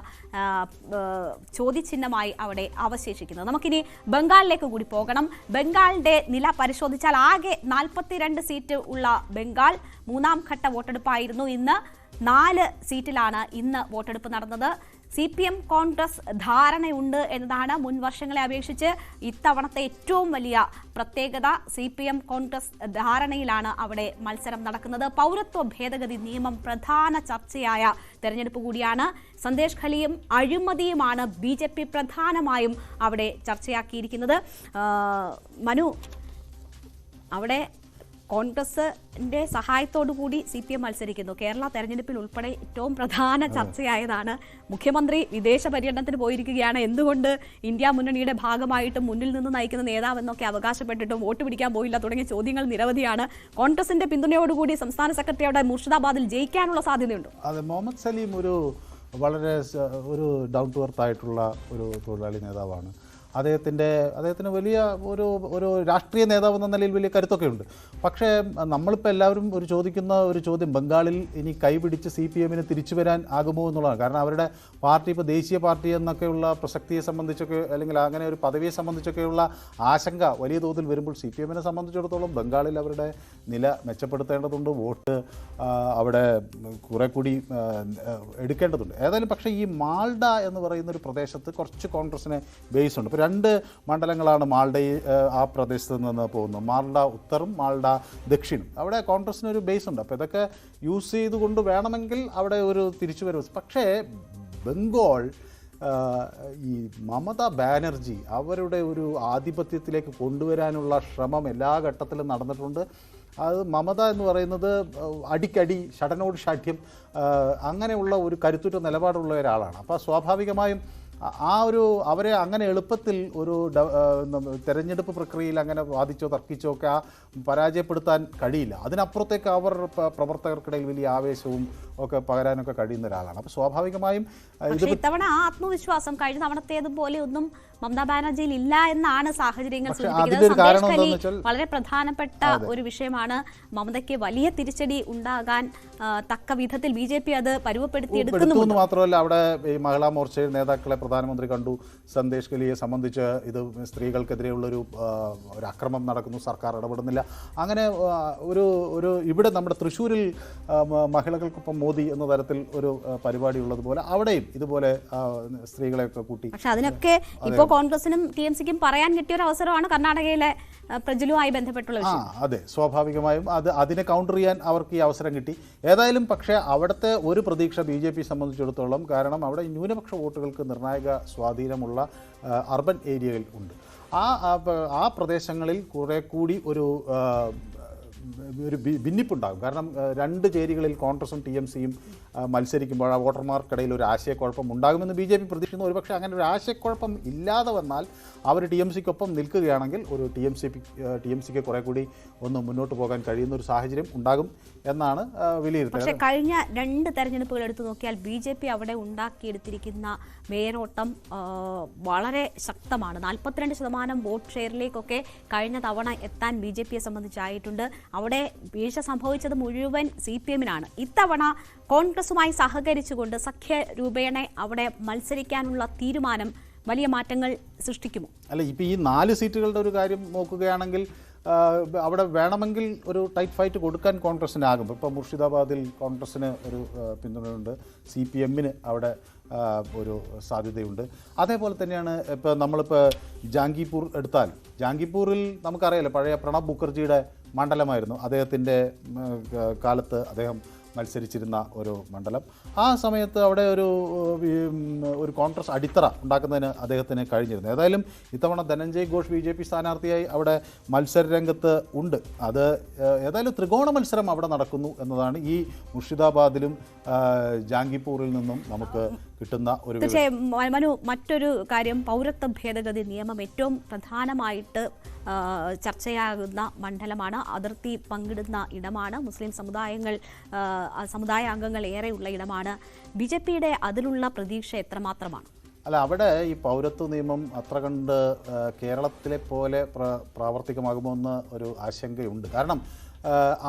ചോദ്യചിഹ്നമായി അവിടെ അവശേഷിക്കുന്നത്. നമുക്കിനി ബംഗാളിലേക്ക് കൂടി പോകണം. ബംഗാളിന്റെ നില പരിശോധിച്ചാൽ ആകെ 42 സീറ്റ് ഉള്ള ബംഗാൾ മൂന്നാം ഘട്ട വോട്ടെടുപ്പായിരുന്നു ഇന്ന്. 4 സീറ്റിലാണ് ഇന്ന് വോട്ടെടുപ്പ് നടന്നത്. CPM കോൺഗ്രസ് ധാരണയുണ്ട് എന്നതാണ് മുൻ വർഷങ്ങളെ അപേക്ഷിച്ച് ഇത്തവണത്തെ ഏറ്റവും വലിയ പ്രത്യേകത. CPM കോൺഗ്രസ് ധാരണയിലാണ് അവിടെ മത്സരം നടക്കുന്നത്. പൗരത്വ ഭേദഗതി നിയമം പ്രധാന ചർച്ചയായ തെരഞ്ഞെടുപ്പ് കൂടിയാണ്. സന്ദേശ് ഖലിയും അഴിമതിയുമാണ് BJP പ്രധാനമായും അവിടെ ചർച്ചയാക്കിയിരിക്കുന്നത്. മനു, അവിടെ കോൺഗ്രസിന്റെ സഹായത്തോടു കൂടി CPM മത്സരിക്കുന്നു. കേരള തെരഞ്ഞെടുപ്പിൽ ഉൾപ്പെടെ ഏറ്റവും പ്രധാന ചർച്ചയായതാണ്. മുഖ്യമന്ത്രി വിദേശ പര്യടനത്തിന് പോയിരിക്കുകയാണ്. എന്തുകൊണ്ട് ഇന്ത്യ മുന്നണിയുടെ ഭാഗമായിട്ട് മുന്നിൽ നിന്ന് നയിക്കുന്ന നേതാവെന്നൊക്കെ അവകാശപ്പെട്ടിട്ടും വോട്ട് പിടിക്കാൻ പോയില്ല തുടങ്ങിയ ചോദ്യങ്ങൾ നിരവധിയാണ്. കോൺഗ്രസിന്റെ പിന്തുണയോടുകൂടി സംസ്ഥാന സെക്രട്ടറി അവിടെ മുർഷിദാബാദിൽ ജയിക്കാനുള്ള സാധ്യതയുണ്ട്.
അതെ, മുഹമ്മദ് സലീം വളരെ ഡൗൺ ടു എർത്ത് ആയിട്ടുള്ള ഒരു തൊഴിലാളി നേതാവാണ്. അദ്ദേഹത്തിന് വലിയ ഒരു രാഷ്ട്രീയ നേതാവ് എന്ന നിലയിൽ വലിയ കരുത്തൊക്കെ ഉണ്ട്. പക്ഷേ നമ്മളിപ്പോൾ എല്ലാവരും ചോദിക്കുന്ന ഒരു ചോദ്യം, ബംഗാളിൽ ഇനി കൈപിടിച്ച് CPMന് തിരിച്ചു വരാൻ ആകുമോ എന്നുള്ളതാണ്. കാരണം അവരുടെ പാർട്ടി ഇപ്പോൾ ദേശീയ പാർട്ടി എന്നൊക്കെയുള്ള പ്രസക്തിയെ സംബന്ധിച്ചൊക്കെ, അല്ലെങ്കിൽ അങ്ങനെ ഒരു പദവിയെ സംബന്ധിച്ചൊക്കെയുള്ള ആശങ്ക വലിയ തോതിൽ വരുമ്പോൾ CPMനെ സംബന്ധിച്ചിടത്തോളം ബംഗാളിൽ അവരുടെ നില മെച്ചപ്പെടുത്തേണ്ടതുണ്ട്. വോട്ട് അവിടെ കുറെ കൂടി എടുക്കേണ്ടതുണ്ട്. ഏതായാലും പക്ഷേ ഈ മാൾഡ എന്ന് പറയുന്ന ഒരു പ്രദേശത്ത് കുറച്ച് കോൺഗ്രസിന് ബേസ് ഉണ്ട്. ഇപ്പോൾ 2 മണ്ഡലങ്ങളാണ് ആ പ്രദേശത്ത് നിന്ന് പോകുന്നത്. മാൾഡ ഉത്തറും മാൾഡ ദക്ഷിണും. അവിടെ കോൺഗ്രസിനൊരു ബേസ് ഉണ്ട്. അപ്പോൾ ഇതൊക്കെ യൂസ് ചെയ്തുകൊണ്ട് വേണമെങ്കിൽ അവിടെ ഒരു തിരിച്ചുവരവ്. പക്ഷേ ബംഗാൾ ഈ മമതാ ബാനർജി അവരുടെ ഒരു ആധിപത്യത്തിലേക്ക് കൊണ്ടുവരാനുള്ള ശ്രമം എല്ലാ ഘട്ടത്തിലും നടന്നിട്ടുണ്ട്. അത് മമത എന്ന് പറയുന്നത് അടിക്കടി, ഷടനോട് ഷാഠ്യം, അങ്ങനെയുള്ള ഒരു കരുത്തുറ്റ നിലപാടുള്ള ഒരാളാണ്. അപ്പോൾ സ്വാഭാവികമായും അവരെ അങ്ങനെ എളുപ്പത്തിൽ ഒരു തെരഞ്ഞെടുപ്പ് പ്രക്രിയയിൽ അങ്ങനെ വാദിച്ചോ തർക്കിച്ചോ ഒക്കെ പരാജയപ്പെടുത്താൻ കഴിയില്ല. അതിനപ്പുറത്തേക്ക് അവർ പ്രവർത്തകർക്കിടയിൽ വലിയ ആവേശവും ഒക്കെ പകരാനൊക്കെ കഴിയുന്ന ഒരാളാണ്. അപ്പോൾ സ്വാഭാവികമായും
ഇത്തവണ ആ ആത്മവിശ്വാസം കഴിഞ്ഞ തവണത്തേതുപോലെ ഒന്നും മമതാ ബാനർജിയിൽ ഇല്ല എന്നാണ് സാഹചര്യങ്ങൾ സൂചിപ്പിക്കുന്നത്. വളരെ പ്രധാനപ്പെട്ട ഒരു വിഷയമാണ്. മമതയ്ക്ക് വലിയ തിരിച്ചടി ഉണ്ടാകാൻ തക്ക വിധത്തിൽ BJP അത് പരുവപ്പെടുത്തിയെടുക്കുന്നു.
മാത്രമല്ല, അവിടെ ഈ മഹിളാ മോർച്ചയുടെ നേതാക്കളെ പ്രധാനമന്ത്രി കണ്ടു. സന്ദേശ് ഖലിയെ സംബന്ധിച്ച് ഇത് സ്ത്രീകൾക്കെതിരെയുള്ളൊരു അക്രമം നടക്കുന്നു, സർക്കാർ ഇടപെടുന്നില്ല. അങ്ങനെ ഇവിടെ നമ്മുടെ തൃശ്ശൂരിൽ മഹിളകൾക്കൊപ്പം മോദി എന്ന തരത്തിൽ ഒരു പരിപാടി ഉള്ളതുപോലെ അവിടെയും ഇതുപോലെ സ്ത്രീകളെയൊക്കെ കൂട്ടി.
പക്ഷെ അതിനൊക്കെ ഇപ്പോൾ കോൺഗ്രസിനും TMCക്കും പറയാൻ കിട്ടിയ ഒരു അവസരമാണ് കർണാടകയിലെ പ്രജലുമായി ബന്ധപ്പെട്ടുള്ള വിഷയം.
അതെ, സ്വാഭാവികമായും അതിനെ കൗണ്ടർ ചെയ്യാൻ അവർക്ക് ഈ അവസരം കിട്ടി. ഏതായാലും പക്ഷേ അവിടുത്തെ ഒരു പ്രതീക്ഷ BJP സംബന്ധിച്ചിടത്തോളം, കാരണം അവിടെ ന്യൂനപക്ഷ വോട്ടുകൾക്ക് നിർണായക സ്വാധീനമുള്ള അർബൻ ഏരിയകൾ ഉണ്ട്. ആ പ്രദേശങ്ങളിൽ കുറെ കൂടി ഒരു ഭിന്നിപ്പുണ്ടാകും. കാരണം 2 ചേരികളിൽ കോൺഗ്രസും TMCയും മത്സരിക്കുമ്പോൾ ആ വോട്ടർമാർക്കിടയിൽ ഒരു ആശയക്കുഴപ്പം ഉണ്ടാകുമെന്ന് BJP പ്രതീക്ഷിക്കുന്നു. ഒരുപക്ഷെ അങ്ങനെ ഒരു ആശയക്കുഴപ്പം ഇല്ലാതെ വന്നാൽ അവർ TMCക്കൊപ്പം നിൽക്കുകയാണെങ്കിൽ ഒരു TMCക്ക് കുറെ കൂടി ഒന്ന് മുന്നോട്ട് പോകാൻ കഴിയുന്ന ഒരു സാഹചര്യം ഉണ്ടാകും എന്നാണ് വിലയിരുത്തൽ.
പക്ഷേ കഴിഞ്ഞ 2 തെരഞ്ഞെടുപ്പുകൾ എടുത്തു നോക്കിയാൽ BJP അവിടെ ഉണ്ടാക്കിയെടുത്തിരിക്കുന്ന മേരോട്ടം വളരെ ശക്തമാണ്. 42% വോട്ട് ഷെയറിലേക്കൊക്കെ കഴിഞ്ഞ തവണ എത്താൻ BJPയെ സംബന്ധിച്ചായിട്ടുണ്ട്. അവിടെ വീഴ്ച സംഭവിച്ചത് മുഴുവൻ CPMനാണ്. ഇത്തവണ കോൺഗ്രസുമായി സഹകരിച്ചുകൊണ്ട് സഖ്യ രൂപേണ അവിടെ മത്സരിക്കാനുള്ള തീരുമാനം വലിയ മാറ്റങ്ങൾ സൃഷ്ടിക്കുമോ?
അല്ല, ഇപ്പോൾ ഈ 4 സീറ്റുകളുടെ ഒരു കാര്യം നോക്കുകയാണെങ്കിൽ അവിടെ വേണമെങ്കിൽ ഒരു ടൈറ്റ് ഫൈറ്റ് കൊടുക്കാൻ കോൺഗ്രസിനാകും. ഇപ്പോൾ മുർഷിദാബാദിൽ കോൺഗ്രസിന് ഒരു പിന്തുണയുണ്ട്, CPM-ന് അവിടെ ഒരു സാധ്യതയുണ്ട്. അതേപോലെ തന്നെയാണ് ഇപ്പോൾ നമ്മളിപ്പോൾ ജാംഗീപൂർ എടുത്താൽ, ജാംഗീപൂരിൽ നമുക്കറിയാലോ പഴയ പ്രണബ് മുഖർജിയുടെ മണ്ഡലമായിരുന്നു, അദ്ദേഹത്തിൻ്റെ കാലത്ത് അദ്ദേഹം മത്സരിച്ചിരുന്ന ഒരു മണ്ഡലം. ആ സമയത്ത് അവിടെ ഒരു കോൺഗ്രസ് അടിത്തറ ഉണ്ടാക്കുന്നതിന് അദ്ദേഹത്തിന് കഴിഞ്ഞിരുന്നു. ഏതായാലും ഇത്തവണ ധനഞ്ജയ് ഘോഷ് BJP സ്ഥാനാർത്ഥിയായി അവിടെ മത്സരരംഗത്ത് ഉണ്ട്. അത് ഏതായാലും ത്രികോണ മത്സരം അവിടെ നടക്കുന്നു എന്നതാണ് ഈ മുർഷിദാബാദിലും ജാംഗീപൂരിൽ നിന്നും നമുക്ക് കിട്ടുന്ന ഒരു
തീർച്ചയായും മനു, മറ്റൊരു കാര്യം, പൗരത്വ ഭേദഗതി നിയമം ഏറ്റവും പ്രധാനമായിട്ട് ചർച്ചയാകുന്ന മണ്ഡലമാണ്, അതിർത്തി പങ്കിടുന്ന ഇടമാണ്, മുസ്ലിം സമുദായ അംഗങ്ങൾ ഏറെയുള്ള ഇടമാണ്. BJP-യുടെ അതിലുള്ള പ്രതീക്ഷ എത്രമാത്രമാണ്?
അല്ല, അവിടെ ഈ പൗരത്വ നിയമം അത്ര കണ്ട് കേരളത്തിലെ പോലെ പ്രാവർത്തികമാകുമോ എന്ന ഒരു ആശങ്കയുണ്ട്. കാരണം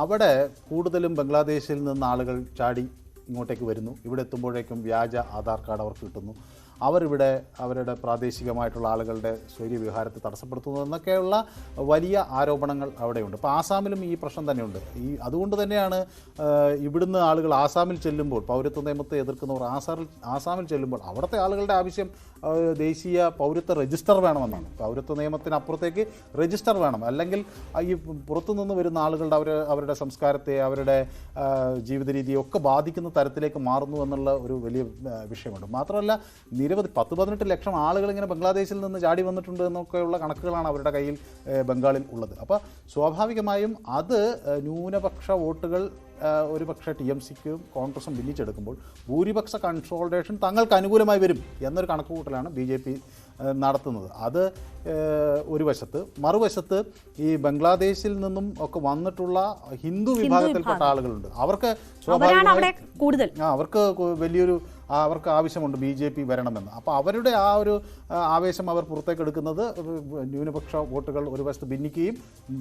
അവിടെ കൂടുതലും ബംഗ്ലാദേശിൽ നിന്ന് ആളുകൾ ചാടി ഇങ്ങോട്ടേക്ക് വരുന്നു. ഇവിടെ എത്തുമ്പോഴേക്കും വ്യാജ ആധാർ കാർഡ് അവർക്ക് കിട്ടുന്നു. അവരിവിടെ അവരുടെ പ്രാദേശികമായിട്ടുള്ള ആളുകളുടെ സ്വൈര്യവിഹാരത്തെ തടസ്സപ്പെടുത്തുന്നു എന്നൊക്കെയുള്ള വലിയ ആരോപണങ്ങൾ അവിടെയുണ്ട്. ഇപ്പോൾ ആസാമിലും ഈ പ്രശ്നം തന്നെയുണ്ട്. അതുകൊണ്ട് തന്നെയാണ് ഇവിടുന്ന് ആളുകൾ ആസാമിൽ ചെല്ലുമ്പോൾ, പൗരത്വ നിയമത്തെ എതിർക്കുന്നവർ ആസാമിൽ ചെല്ലുമ്പോൾ അവിടുത്തെ ആളുകളുടെ ആവശ്യം ദേശീയ പൗരത്വ രജിസ്റ്റർ വേണമെന്നാണ്. പൗരത്വ നിയമത്തിനപ്പുറത്തേക്ക് രജിസ്റ്റർ വേണം, അല്ലെങ്കിൽ ഈ പുറത്തുനിന്ന് വരുന്ന ആളുകളുടെ അവരുടെ സംസ്കാരത്തെ, അവരുടെ ജീവിത രീതിയെ ഒക്കെ ബാധിക്കുന്ന തരത്തിലേക്ക് മാറുന്നു എന്നുള്ള ഒരു വലിയ വിഷയമുണ്ട്. മാത്രമല്ല, നിരവധി 10-18 ലക്ഷം ആളുകൾ ഇങ്ങനെ ബംഗ്ലാദേശിൽ നിന്ന് ചാടി വന്നിട്ടുണ്ട് എന്നൊക്കെയുള്ള കണക്കുകളാണ് അവരുടെ കയ്യിൽ ബംഗാളിൽ ഉള്ളത്. അപ്പോൾ സ്വാഭാവികമായും അത് ന്യൂനപക്ഷ വോട്ടുകൾ ഒരുപക്ഷെ TMCക്കും കോൺഗ്രസും ഭിന്നിച്ചെടുക്കുമ്പോൾ ഭൂരിപക്ഷ കൺസോൾട്ടേഷൻ തങ്ങൾക്ക് അനുകൂലമായി വരും എന്നൊരു കണക്കുകൂട്ടലാണ് BJP നടത്തുന്നത്. അത് ഒരു വശത്ത്. മറുവശത്ത് ഈ ബംഗ്ലാദേശിൽ നിന്നും ഒക്കെ വന്നിട്ടുള്ള ഹിന്ദു വിഭാഗത്തിൽപ്പെട്ട ആളുകളുണ്ട്. അവർക്ക് അവർക്ക് വലിയൊരു അവർക്ക് ആവശ്യമുണ്ട് BJP വരണമെന്ന്. അപ്പോൾ അവരുടെ ആ ഒരു ആവേശം അവർ പുറത്തേക്കെടുക്കുന്നത് ന്യൂനപക്ഷ വോട്ടുകൾ ഒരു വശത്ത് ഭിന്നിക്കുകയും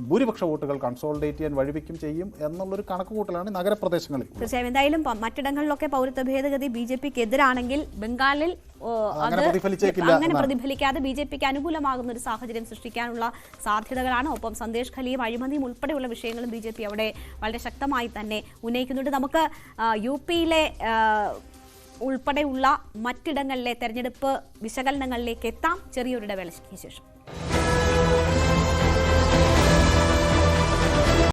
ഭൂരിപക്ഷ വോട്ടുകൾ കൺസോളിഡേറ്റ് ചെയ്യാൻ വഴിവെക്കും ചെയ്യും എന്നുള്ളൊരു കണക്കുകൂട്ടലാണ് നഗരപ്രദേശങ്ങളിൽ.
തീർച്ചയായും എന്തായാലും മറ്റിടങ്ങളിലൊക്കെ പൗരത്വ ഭേദഗതി BJP-ക്ക് എതിരാണെങ്കിൽ ബംഗാളിൽ അങ്ങനെ പ്രതിഫലിക്കാതെ BJP-ക്ക് അനുകൂലമാകുന്ന ഒരു സാഹചര്യം സൃഷ്ടിക്കാനുള്ള സാധ്യതകളാണ്. ഒപ്പം സന്ദേശ് ഖലിയും അഴിമതിയും ഉൾപ്പെടെയുള്ള വിഷയങ്ങളും BJP അവിടെ വളരെ ശക്തമായി തന്നെ ഉന്നയിക്കുന്നുണ്ട്. നമുക്ക് UP-യിലെ ഉൾപ്പെടെയുള്ള മറ്റിടങ്ങളിലെ തെരഞ്ഞെടുപ്പ് വിശകലനങ്ങളിലേക്ക് എത്താം ചെറിയൊരു ഇടവേളയ്ക്ക് ശേഷം.